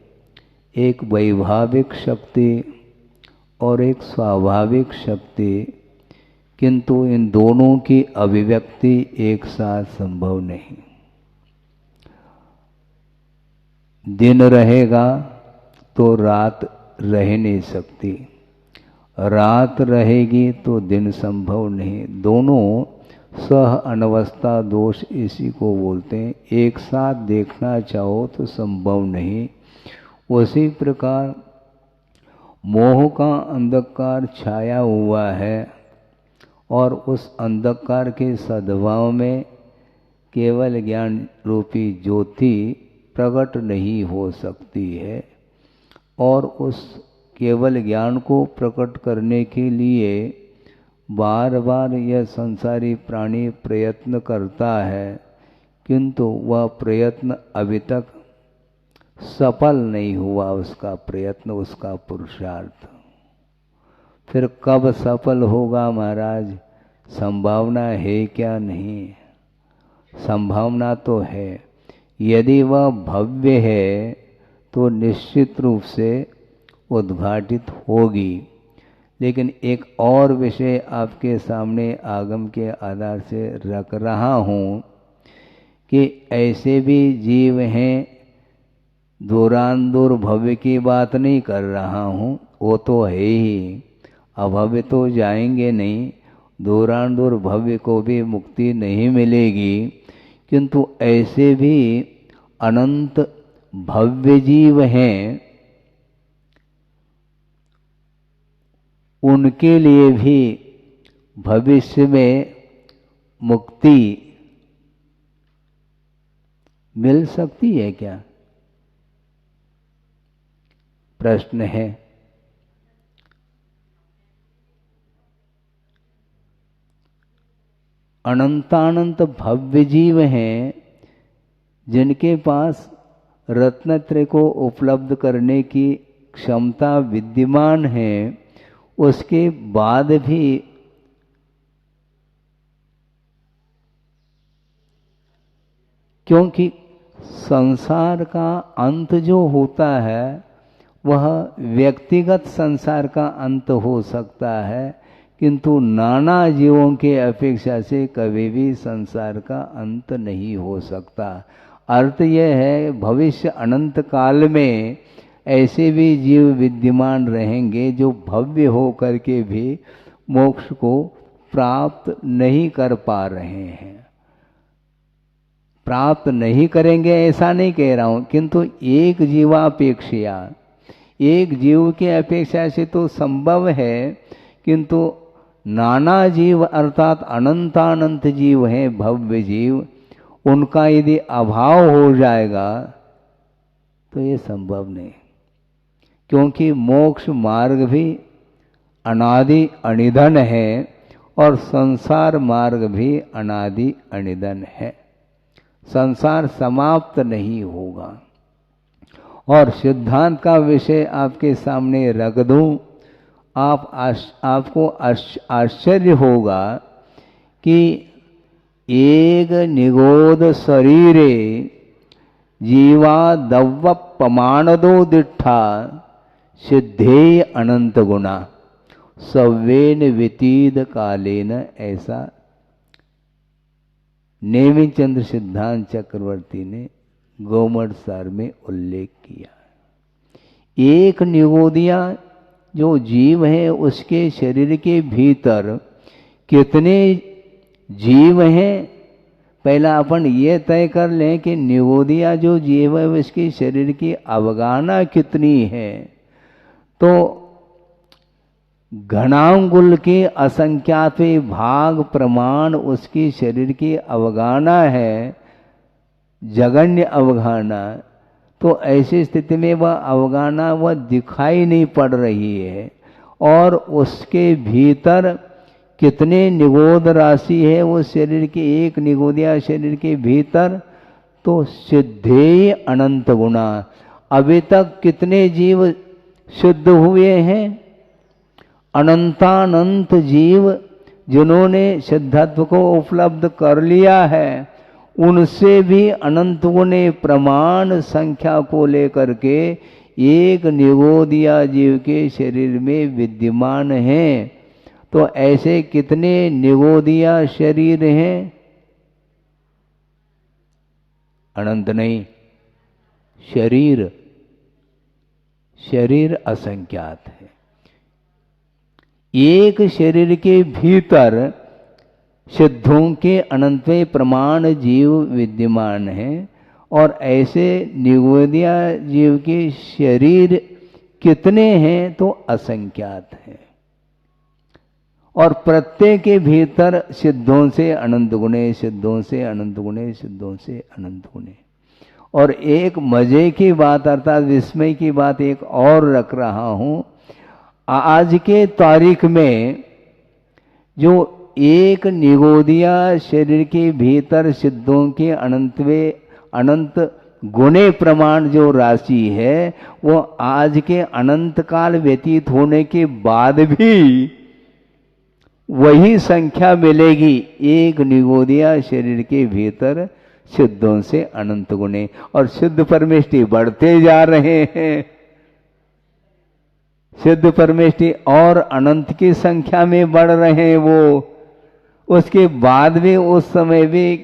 Speaker 1: एक वैभाविक शक्ति और एक स्वाभाविक शक्ति, किंतु इन दोनों की अभिव्यक्ति एक साथ संभव नहीं। दिन रहेगा तो रात रह नहीं सकती, रात रहेगी तो दिन संभव नहीं। दोनों सह अनवस्था दोष इसी को बोलते हैं। एक साथ देखना चाहो तो संभव नहीं। उसी प्रकार मोह का अंधकार छाया हुआ है और उस अंधकार के सद्भाव में केवल ज्ञान रूपी ज्योति प्रकट नहीं हो सकती है। और उस केवल ज्ञान को प्रकट करने के लिए बार बार यह संसारी प्राणी प्रयत्न करता है, किंतु वह प्रयत्न अभी तक सफल नहीं हुआ। उसका प्रयत्न, उसका पुरुषार्थ फिर कब सफल होगा महाराज? संभावना है क्या? नहीं, संभावना तो है। यदि वह भव्य है तो निश्चित रूप से उद्घाटित होगी। लेकिन एक और विषय आपके सामने आगम के आधार से रख रहा हूँ कि ऐसे भी जीव हैं दूरांदूर भव्य की बात नहीं कर रहा हूँ, वो तो है ही, अभव्य तो जाएंगे नहीं, दूरांदूर भव्य को भी मुक्ति नहीं मिलेगी, किंतु ऐसे भी अनंत भव्य जीव हैं, उनके लिए भी भविष्य में मुक्ति मिल सकती है क्या? प्रश्न है। अनंतानंत भव्य जीव हैं जिनके पास रत्नत्रय को उपलब्ध करने की क्षमता विद्यमान है, उसके बाद भी क्योंकि संसार का अंत जो होता है वह व्यक्तिगत संसार का अंत हो सकता है, किंतु नाना जीवों के अपेक्षा से कभी भी संसार का अंत नहीं हो सकता। अर्थ यह है भविष्य अनंत काल में ऐसे भी जीव विद्यमान रहेंगे जो भव्य हो करके भी मोक्ष को प्राप्त नहीं कर पा रहे हैं। प्राप्त नहीं करेंगे ऐसा नहीं कह रहा हूं, किंतु एक जीवापेक्षा, एक जीव के अपेक्षा से तो संभव है, किंतु नाना जीव अर्थात अनंतानंत जीव हैं, भव्य जीव, उनका यदि अभाव हो जाएगा तो ये संभव नहीं, क्योंकि मोक्ष मार्ग भी अनादि अनिधन है और संसार मार्ग भी अनादि अनिधन है। संसार समाप्त नहीं होगा। और सिद्धांत का विषय आपके सामने रख दूं, आपको आश्चर्य होगा कि एक निगोद शरीरे जीवा दव्व पमाणदो दिट्ठा सिद्धेय अनंत गुणा सव्वेन व्यतीत कालेन, ऐसा नेमिचंद्र सिद्धांत चक्रवर्ती ने गोमठ सार में उल्लेख किया। एक निगोदिया जो जीव है उसके शरीर के भीतर कितने जीव हैं, पहला अपन ये तय कर लें कि निगोदिया जो जीव है उसके शरीर की अवगाहना कितनी है। तो घनांगुल के असंख्यात भाग प्रमाण उसकी शरीर की अवगाहना है, जगन्य अवगाहना। तो ऐसी स्थिति में वह अवगाहना वह दिखाई नहीं पड़ रही है, और उसके भीतर कितने निगोद राशि है उस शरीर के, एक निगोदिया शरीर के भीतर, तो सिद्धेय अनंत गुणा। अभी तक कितने जीव शुद्ध हुए हैं? अनंतानंत जीव जिन्होंने सिद्धत्व को उपलब्ध कर लिया है, उनसे भी अनंत गुणे प्रमाण संख्या को लेकर के एक निगोदिया जीव के शरीर में विद्यमान हैं। तो ऐसे कितने निगोदिया शरीर हैं? अनंत नहीं, शरीर असंख्यात है। एक शरीर के भीतर सिद्धों के अनंतवे प्रमाण जीव विद्यमान हैं, और ऐसे निगोदिया जीव के शरीर कितने हैं? तो असंख्यात हैं। और प्रत्येक के भीतर सिद्धों से अनंत गुणे, सिद्धों से अनंत गुणे, सिद्धों से अनंत गुणे। और एक मजे की बात अर्थात विस्मय की बात एक और रख रहा हूं, आज के तारीख में जो एक निगोदिया शरीर के भीतर सिद्धों के अनंत गुणे प्रमाण जो राशि है, वो आज के अनंत काल व्यतीत होने के बाद भी वही संख्या मिलेगी, एक निगोदिया शरीर के भीतर सिद्धों से अनंत गुणे। और सिद्ध परमेष्टि बढ़ते जा रहे हैं, सिद्ध परमेष्टि और अनंत की संख्या में बढ़ रहे हैं। वो उसके बाद भी उस समय भी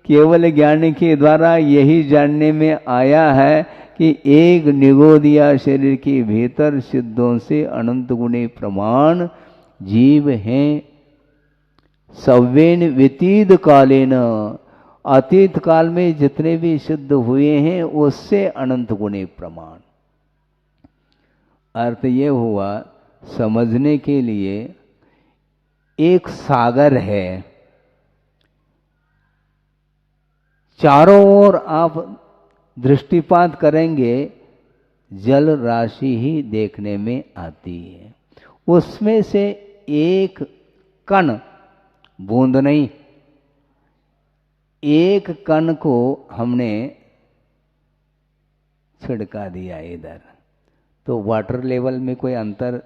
Speaker 1: केवल ज्ञानी के द्वारा यही जानने में आया है कि एक निगोदिया शरीर के भीतर सिद्धों से अनंत गुणे प्रमाण जीव हैं। सव्येन व्यतीत कालेन, अतीत काल में जितने भी सिद्ध हुए हैं उससे अनंत गुणे प्रमाण। अर्थ ये हुआ, समझने के लिए एक सागर है, चारों ओर आप दृष्टिपात करेंगे जल राशि ही देखने में आती है। उसमें से एक कण, बूंद नहीं, एक कण को हमने छिड़का दिया इधर, तो वाटर लेवल में कोई अंतर,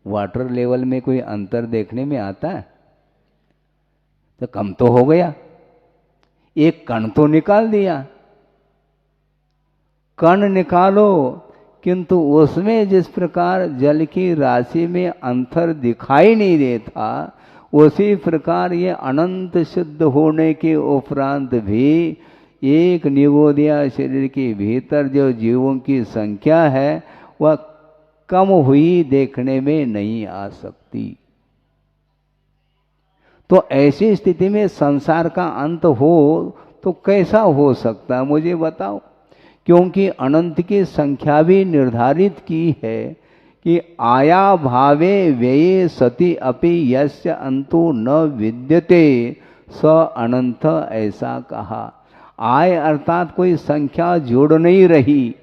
Speaker 1: वाटर लेवल में कोई अंतर देखने में आता है? तो कम तो हो गया। एक कण तो निकाल दिया, कण निकालो, किंतु उसमें जिस प्रकार जल की राशि में अंतर दिखाई नहीं देता, उसी प्रकार ये अनंत सिद्ध होने के उपरांत भी एक निगोदिया शरीर के भीतर जो जीवों की संख्या है वह कम हुई देखने में नहीं आ सकती। तो ऐसी स्थिति में संसार का अंत हो तो कैसा हो सकता, मुझे बताओ। क्योंकि अनंत की संख्या भी निर्धारित की है कि आया भावे व्यये सति अपि यस्य अंतो न विद्यते स अनंत, ऐसा कहा। आय अर्थात कोई संख्या जुड़ नहीं रही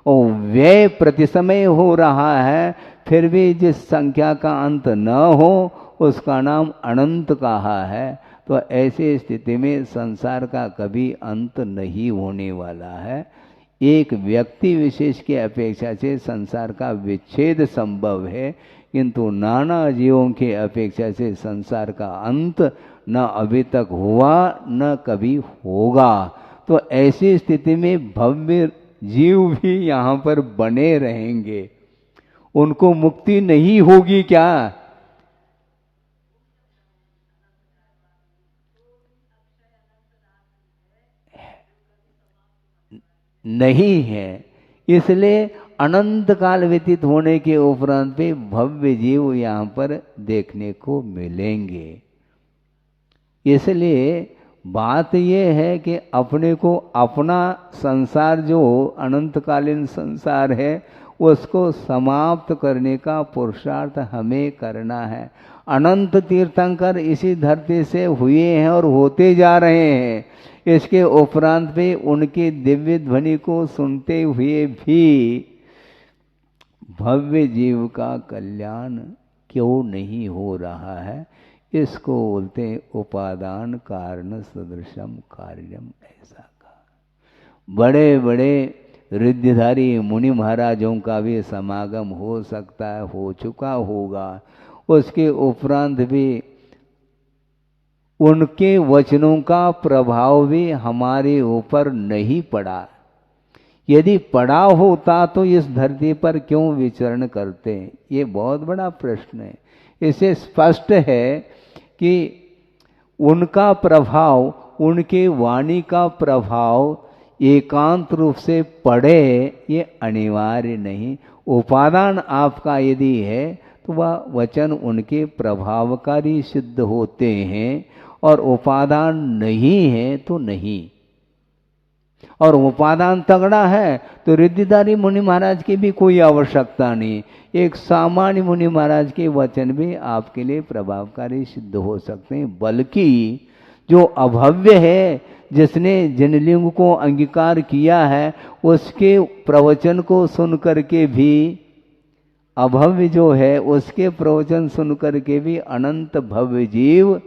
Speaker 1: और व्यय प्रतिसमय हो रहा है, फिर भी जिस संख्या का अंत न हो उसका नाम अनंत कहा है। तो ऐसी स्थिति में संसार का कभी अंत नहीं होने वाला है। एक व्यक्ति विशेष की अपेक्षा से संसार का विच्छेद संभव है, किंतु नाना जीवों की अपेक्षा से संसार का अंत न अभी तक हुआ न कभी होगा। तो ऐसी स्थिति में भव्य जीव भी यहाँ पर बने रहेंगे, उनको मुक्ति नहीं होगी क्या? नहीं है। इसलिए अनंत काल व्यतीत होने के उपरांत भी भव्य जीव यहाँ पर देखने को मिलेंगे। इसलिए बात यह है कि अपने को अपना संसार जो अनंतकालीन संसार है उसको समाप्त करने का पुरुषार्थ हमें करना है। अनंत तीर्थंकर इसी धरती से हुए हैं और होते जा रहे हैं। इसके उपरांत भी उनकी दिव्य ध्वनि को सुनते हुए भी भव्य जीव का कल्याण क्यों नहीं हो रहा है? इसको बोलते हैं उपादान कारण सदृशम कार्यम, ऐसा कहा। बड़े बड़े रिद्धिधारी मुनि महाराजों का भी समागम हो सकता है, हो चुका होगा। उसके उपरांत भी उनके वचनों का प्रभाव भी हमारे ऊपर नहीं पड़ा। यदि पड़ा होता तो इस धरती पर क्यों विचरण करते? ये बहुत बड़ा प्रश्न है। इसे स्पष्ट है कि उनका प्रभाव, उनके वाणी का प्रभाव एकांत रूप से पड़े ये अनिवार्य नहीं। उपादान आपका यदि है तो वह वचन उनके प्रभावकारी सिद्ध होते हैं, और उपादान नहीं है तो नहीं। और उपादान तगड़ा है तो रिद्धिधारी मुनि महाराज की भी कोई आवश्यकता नहीं। एक सामान्य मुनि महाराज के वचन भी आपके लिए प्रभावकारी सिद्ध हो सकते हैं। बल्कि जो अभव्य है, जिसने जिनलिंग को अंगीकार किया है, उसके प्रवचन को सुन करके भी, अभव्य जो है उसके प्रवचन सुन करके भी अनंत भव्य जीव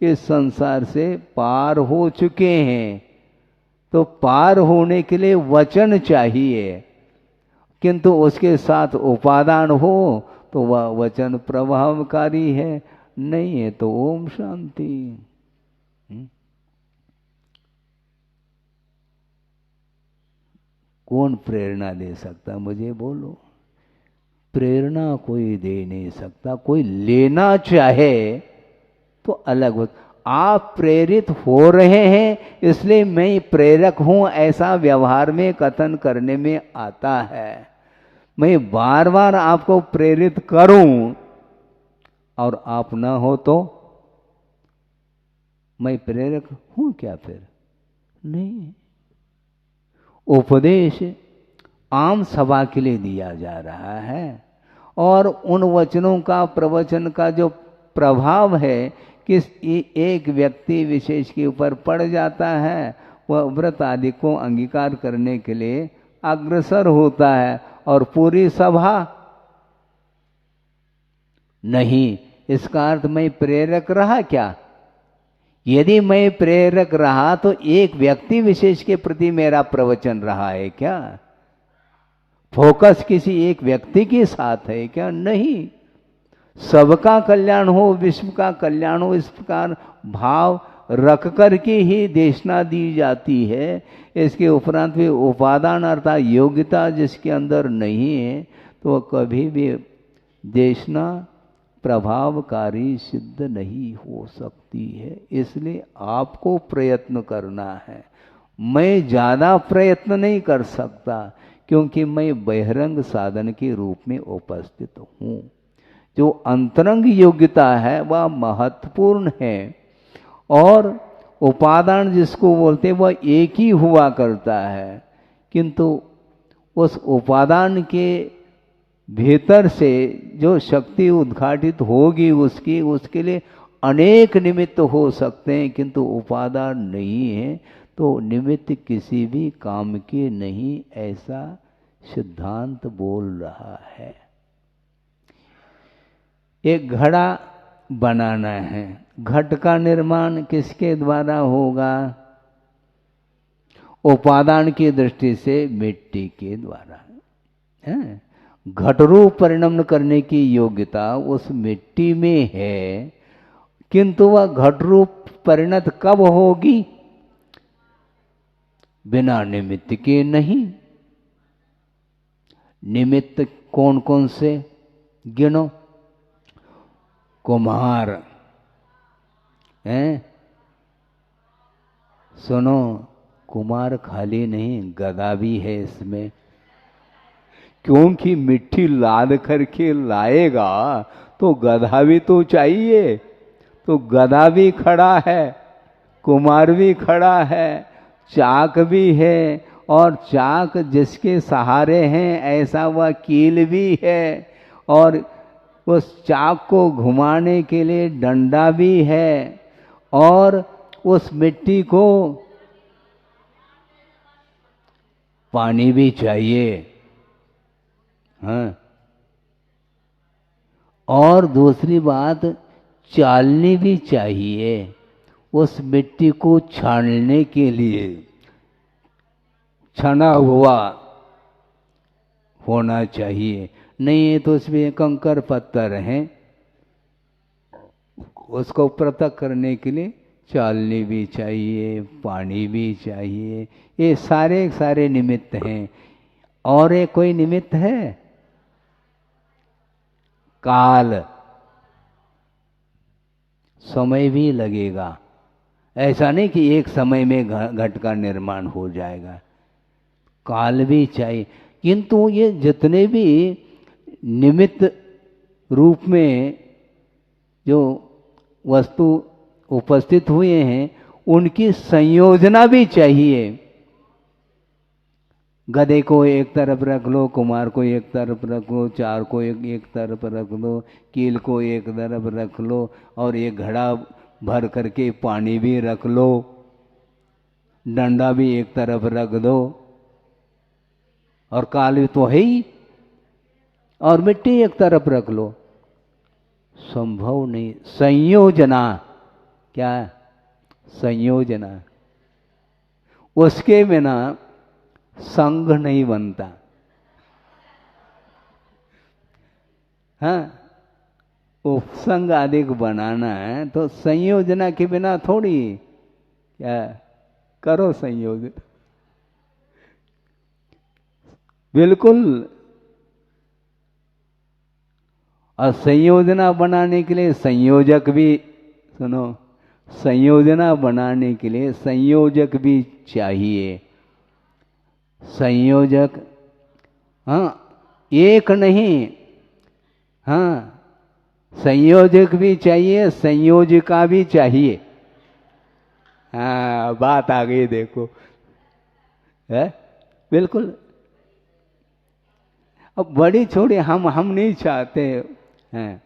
Speaker 1: इस संसार से पार हो चुके हैं। तो पार होने के लिए वचन चाहिए, किंतु उसके साथ उपादान हो तो वह वचन प्रभावकारी है, नहीं है तो ओम शांति। कौन प्रेरणा दे सकता, मुझे बोलो। प्रेरणा कोई दे नहीं सकता। कोई लेना चाहे तो अलग हो। आप प्रेरित हो रहे हैं इसलिए मैं प्रेरक हूं, ऐसा व्यवहार में कथन करने में आता है। मैं बार बार आपको प्रेरित करूं और आप ना हो तो मैं प्रेरक हूं क्या फिर? नहीं। उपदेश आम सभा के लिए दिया जा रहा है और उन वचनों का, प्रवचन का जो प्रभाव है किस एक व्यक्ति विशेष के ऊपर पड़ जाता है, वह व्रत आदि को अंगीकार करने के लिए अग्रसर होता है और पूरी सभा नहीं। इसका अर्थ मैं प्रेरक रहा क्या? यदि मैं प्रेरक रहा तो एक व्यक्ति विशेष के प्रति मेरा प्रवचन रहा है क्या? फोकस किसी एक व्यक्ति के साथ है क्या? नहीं। सबका कल्याण हो, विश्व का कल्याण हो, इस प्रकार भाव रख कर के ही देशना दी जाती है। इसके उपरांत भी उपादान अर्थात योग्यता जिसके अंदर नहीं है तो कभी भी देशना प्रभावकारी सिद्ध नहीं हो सकती है। इसलिए आपको प्रयत्न करना है। मैं ज़्यादा प्रयत्न नहीं कर सकता क्योंकि मैं बहिरंग साधन के रूप में उपस्थित हूँ। जो अंतरंग योग्यता है वह महत्वपूर्ण है और उपादान जिसको बोलते हैं वह एक ही हुआ करता है, किंतु उस उपादान के भीतर से जो शक्ति उद्घाटित होगी उसके लिए अनेक निमित्त हो सकते हैं, किंतु उपादान नहीं है तो निमित्त किसी भी काम के नहीं, ऐसा सिद्धांत बोल रहा है। एक घड़ा बनाना है, घट का निर्माण किसके द्वारा होगा? उपादान की दृष्टि से मिट्टी के द्वारा है। घट रूप परिणमन करने की योग्यता उस मिट्टी में है, किंतु वह घट रूप परिणत कब होगी? बिना निमित्त के नहीं। निमित्त कौन कौन से गिनो? कुम्हार हैं, सुनो, कुम्हार खाली नहीं, गदा भी है इसमें, क्योंकि मिट्टी लाद करके लाएगा तो गधा भी तो चाहिए, तो गधा भी खड़ा है, कुम्हार भी खड़ा है, चाक भी है और चाक जिसके सहारे हैं ऐसा वह कील भी है और उस चाक को घुमाने के लिए डंडा भी है और उस मिट्टी को पानी भी चाहिए। हाँ, और दूसरी बात चालनी भी चाहिए उस मिट्टी को छानने के लिए, छना हुआ होना चाहिए, नहीं है तो उसमें कंकर पत्थर हैं, उसको पृथक करने के लिए चालनी भी चाहिए, पानी भी चाहिए। ये सारे सारे निमित्त हैं। और एक कोई निमित्त है? काल, समय भी लगेगा। ऐसा नहीं कि एक समय में घट का निर्माण हो जाएगा, काल भी चाहिए। किंतु ये जितने भी निमित्त रूप में जो वस्तु उपस्थित हुए हैं उनकी संयोजना भी चाहिए। गधे को एक तरफ रख लो, कुम्हार को एक तरफ रख लो, चार को एक तरफ रख लो, कील को एक तरफ रख लो और एक घड़ा भर करके पानी भी रख लो, डंडा भी एक तरफ रख दो और काल तो है ही, और मिट्टी एक तरफ रख लो, संभव नहीं। संयोजना, क्या संयोजना, उसके बिना संघ नहीं बनता। हाँ, उपसंग आदि को बनाना है तो संयोजना के बिना थोड़ी, क्या करो संयोजन, बिल्कुल। और संयोजना बनाने के लिए संयोजक भी, सुनो, संयोजना बनाने के लिए संयोजक भी चाहिए। संयोजक, हाँ, एक नहीं, हाँ, संयोजक भी चाहिए, संयोजिका भी चाहिए। हाँ, बात आ गई, देखो है, बिल्कुल। अब बड़ी छोड़ी हम नहीं चाहते हैं।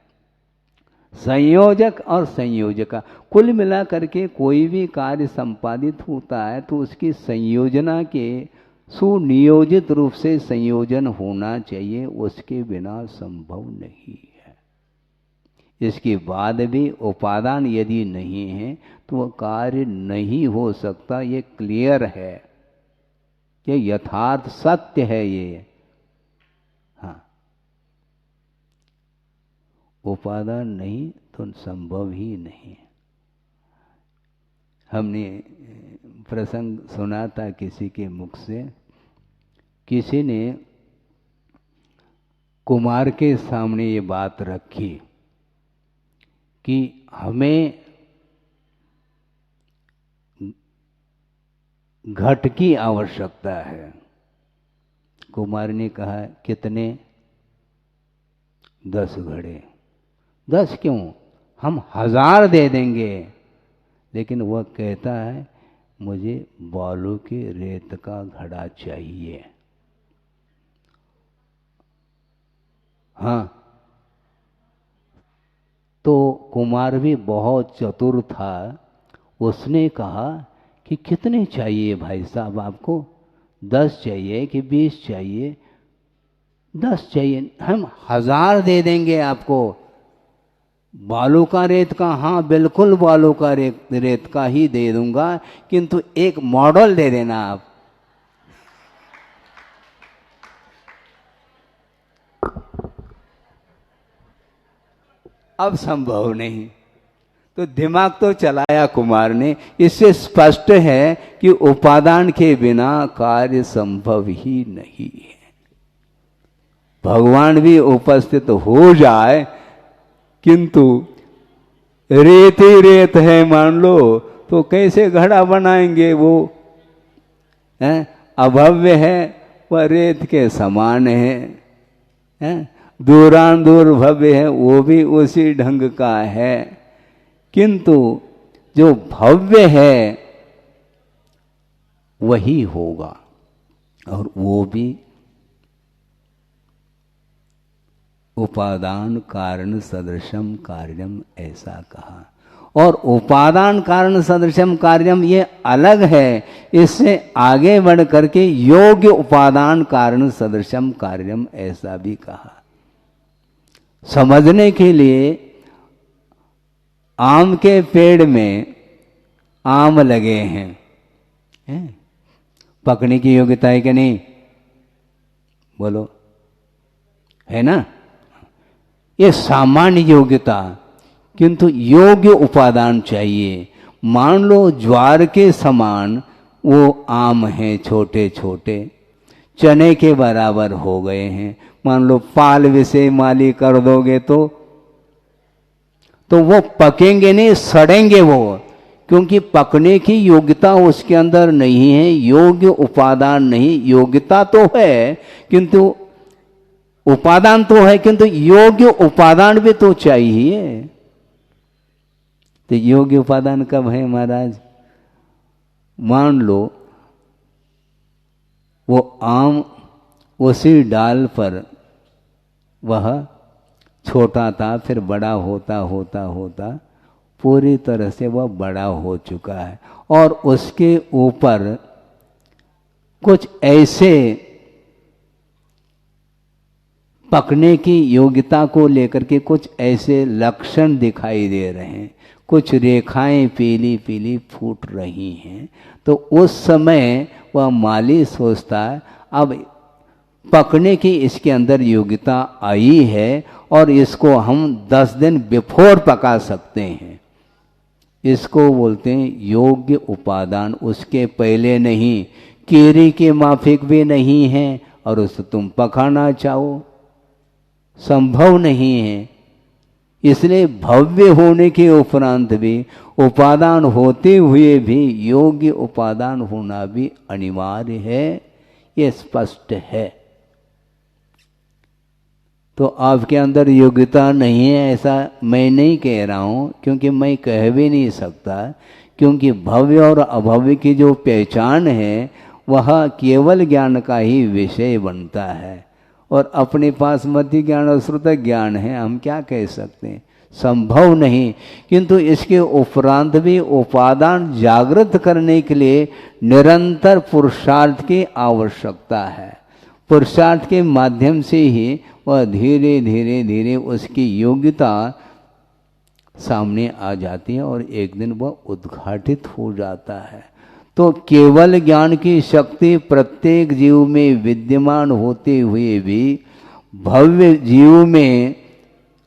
Speaker 1: संयोजक और संयोजका, कुल मिलाकर के कोई भी कार्य संपादित होता है तो उसकी संयोजना के सुनियोजित रूप से संयोजन होना चाहिए, उसके बिना संभव नहीं है। इसके बाद भी उपादान यदि नहीं है तो वह कार्य नहीं हो सकता। ये क्लियर है, ये यथार्थ सत्य है ये। हाँ, उपादान नहीं तो संभव ही नहीं। हमने प्रसंग सुना था किसी के मुख से, किसी ने कुमार के सामने ये बात रखी कि हमें घट की आवश्यकता है। कुमार ने कहा, कितने? 10 घड़े। 10 क्यों, हम 1000 दे देंगे। लेकिन वह कहता है, मुझे बालू के रेत का घड़ा चाहिए। हाँ, तो कुमार भी बहुत चतुर था। उसने कहा कि कितने चाहिए भाई साहब आपको? 10 चाहिए कि 20 चाहिए? 10 चाहिए। हम 1000 दे देंगे आपको। बालू का रेत का? हाँ बिल्कुल, बालू का रेत का ही दे दूंगा, किंतु एक मॉडल दे देना आप। अब संभव नहीं। तो दिमाग तो चलाया कुमार ने। इससे स्पष्ट है कि उपादान के बिना कार्य संभव ही नहीं है। भगवान भी उपस्थित हो जाए, किंतु रेत ही रेत है मान लो, तो कैसे घड़ा बनाएंगे? वो है अभव्य है, वह रेत के समान है, दूरान दूर भव्य है, वो भी उसी ढंग का है। किंतु जो भव्य है वही होगा, और वो भी उपादान कारण सदृशम कार्यम, ऐसा कहा। और उपादान कारण सदृशम कार्यम ये अलग है। इससे आगे बढ़ करके योग्य उपादान कारण सदृशम कार्यम, ऐसा भी कहा। समझने के लिए, आम के पेड़ में आम लगे हैं, पकने की योग्यता है कि नहीं? बोलो, है ना? ये सामान्य योग्यता, किंतु योग्य उपादान चाहिए। मान लो ज्वार के समान वो आम हैं, छोटे छोटे, चने के बराबर हो गए हैं। मान लो पाल विषय माली कर दोगे तो वो पकेंगे नहीं, सड़ेंगे वो, क्योंकि पकने की योग्यता उसके अंदर नहीं है। योग्य उपादान नहीं, योग्यता तो है किंतु उपादान तो है, किंतु योग्य उपादान भी तो चाहिए। तो योग्य उपादान कब है महाराज? मान लो वो आम उसी डाल पर वह छोटा था, फिर बड़ा होता होता होता पूरी तरह से वह बड़ा हो चुका है, और उसके ऊपर कुछ ऐसे पकने की योग्यता को लेकर के कुछ ऐसे लक्षण दिखाई दे रहे हैं, कुछ रेखाएं पीली पीली फूट रही हैं। तो उस समय वह माली सोचता है, अब पकने की इसके अंदर योग्यता आई है और इसको हम 10 दिन बिफोर पका सकते हैं। इसको बोलते हैं योग्य उपादान। उसके पहले नहीं, कीरी के माफिक भी नहीं है और उसको तुम पकाना चाहो, संभव नहीं है। इसलिए भव्य होने के उपरांत भी, उपादान होते हुए भी योग्य उपादान होना भी अनिवार्य है, ये स्पष्ट है। तो आपके अंदर योग्यता नहीं है ऐसा मैं नहीं कह रहा हूँ, क्योंकि मैं कह भी नहीं सकता, क्योंकि भव्य और अभव्य की जो पहचान है वह केवल ज्ञान का ही विषय बनता है। और अपने पास मध्य ज्ञान और श्रुत ज्ञान है, हम क्या कह सकते हैं, संभव नहीं। किंतु इसके उपरांत भी उपादान जागृत करने के लिए निरंतर पुरुषार्थ की आवश्यकता है। पुरुषार्थ के माध्यम से ही वह धीरे धीरे धीरे उसकी योग्यता सामने आ जाती है और एक दिन वह उद्घाटित हो जाता है। तो केवल ज्ञान की शक्ति प्रत्येक जीव में विद्यमान होते हुए भी भव्य जीव में,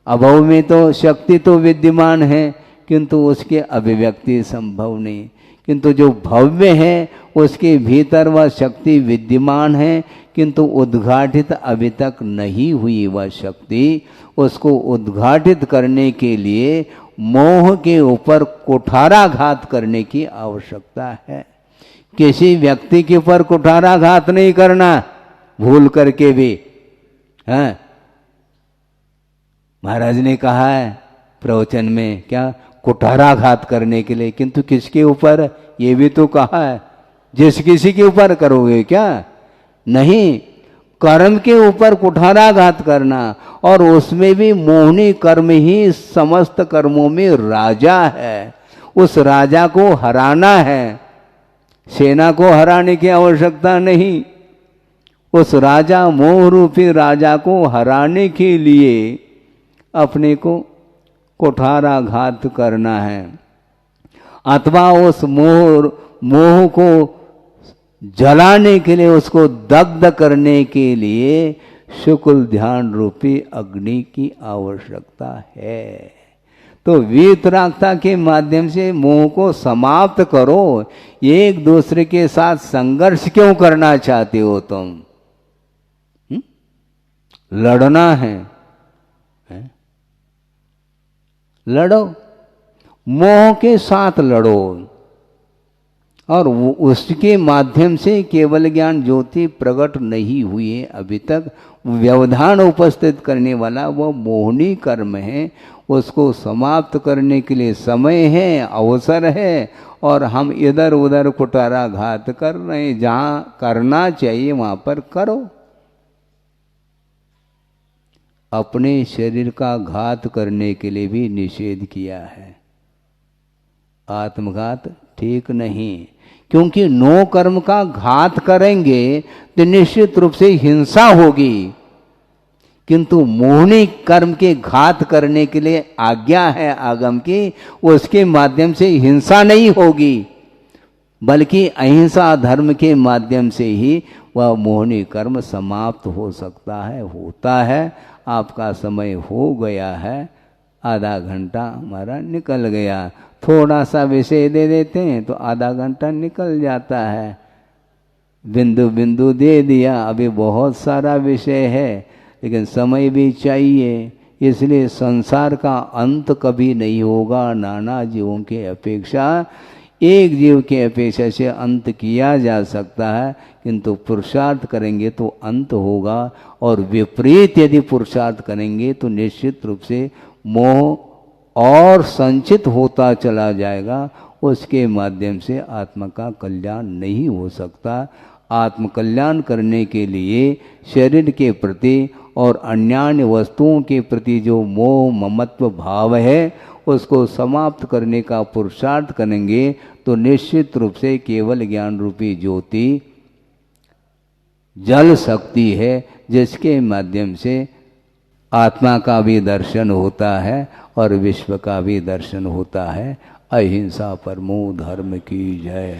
Speaker 1: अभव में तो शक्ति तो विद्यमान है किंतु उसके अभिव्यक्ति संभव नहीं। किंतु जो भव्य है उसके भीतर वह शक्ति विद्यमान है, किंतु उद्घाटित अभी तक नहीं हुई वह शक्ति। उसको उद्घाटित करने के लिए मोह के ऊपर कुठाराघात करने की आवश्यकता है। किसी व्यक्ति के ऊपर कुठाराघात नहीं करना भूल करके भी, हैं? महाराज ने कहा है प्रवचन में क्या, कुठाराघात करने के लिए, किंतु किसके ऊपर, ये भी तो कहा है जिस किसी के ऊपर करोगे क्या, नहीं, कर्म के ऊपर कुठाराघात करना। और उसमें भी मोहनी कर्म ही समस्त कर्मों में राजा है, उस राजा को हराना है। सेना को हराने की आवश्यकता नहीं, उस राजा मोह रूपी राजा को हराने के लिए अपने को कुठाराघात करना है, अथवा उस मोह को जलाने के लिए, उसको दग्ध करने के लिए शुक्ल ध्यान रूपी अग्नि की आवश्यकता है। तो वीतरागता के माध्यम से मोह को समाप्त करो। एक दूसरे के साथ संघर्ष क्यों करना चाहते हो तुम? लड़ना है? लड़ो, मोह के साथ लड़ो। और उसके माध्यम से केवल ज्ञान ज्योति प्रकट नहीं हुई है अभी तक। व्यवधान उपस्थित करने वाला वो मोहनी कर्म है, उसको समाप्त करने के लिए समय है, अवसर है, और हम इधर उधर कुठाराघात कर रहे हैं। जहाँ करना चाहिए वहाँ पर करो। अपने शरीर का घात करने के लिए भी निषेध किया है। आत्मघात ठीक नहीं, क्योंकि नो कर्म का घात करेंगे तो निश्चित रूप से हिंसा होगी, किंतु मोहनी कर्म के घात करने के लिए आज्ञा है आगम की, उसके माध्यम से हिंसा नहीं होगी, बल्कि अहिंसा धर्म के माध्यम से ही वह मोहनी कर्म समाप्त हो सकता है, होता है। आपका समय हो गया है, आधा घंटा हमारा निकल गया। थोड़ा सा विषय दे देते हैं तो आधा घंटा निकल जाता है। बिंदु बिंदु दे दिया, अभी बहुत सारा विषय है, लेकिन समय भी चाहिए। इसलिए संसार का अंत कभी नहीं होगा। नाना जीवों के अपेक्षा एक जीव के अपेक्षा से अंत किया जा सकता है, किंतु पुरुषार्थ करेंगे तो अंत होगा। और विपरीत यदि पुरुषार्थ करेंगे तो निश्चित रूप से मोह और संचित होता चला जाएगा। उसके माध्यम से आत्मा का कल्याण नहीं हो सकता। आत्मकल्याण करने के लिए शरीर के प्रति और अन्य वस्तुओं के प्रति जो मोह ममत्व भाव है उसको समाप्त करने का पुरुषार्थ करेंगे तो निश्चित रूप से केवल ज्ञान रूपी ज्योति जल सकती है, जिसके माध्यम से आत्मा का भी दर्शन होता है और विश्व का भी दर्शन होता है। अहिंसा परमो धर्म की जय।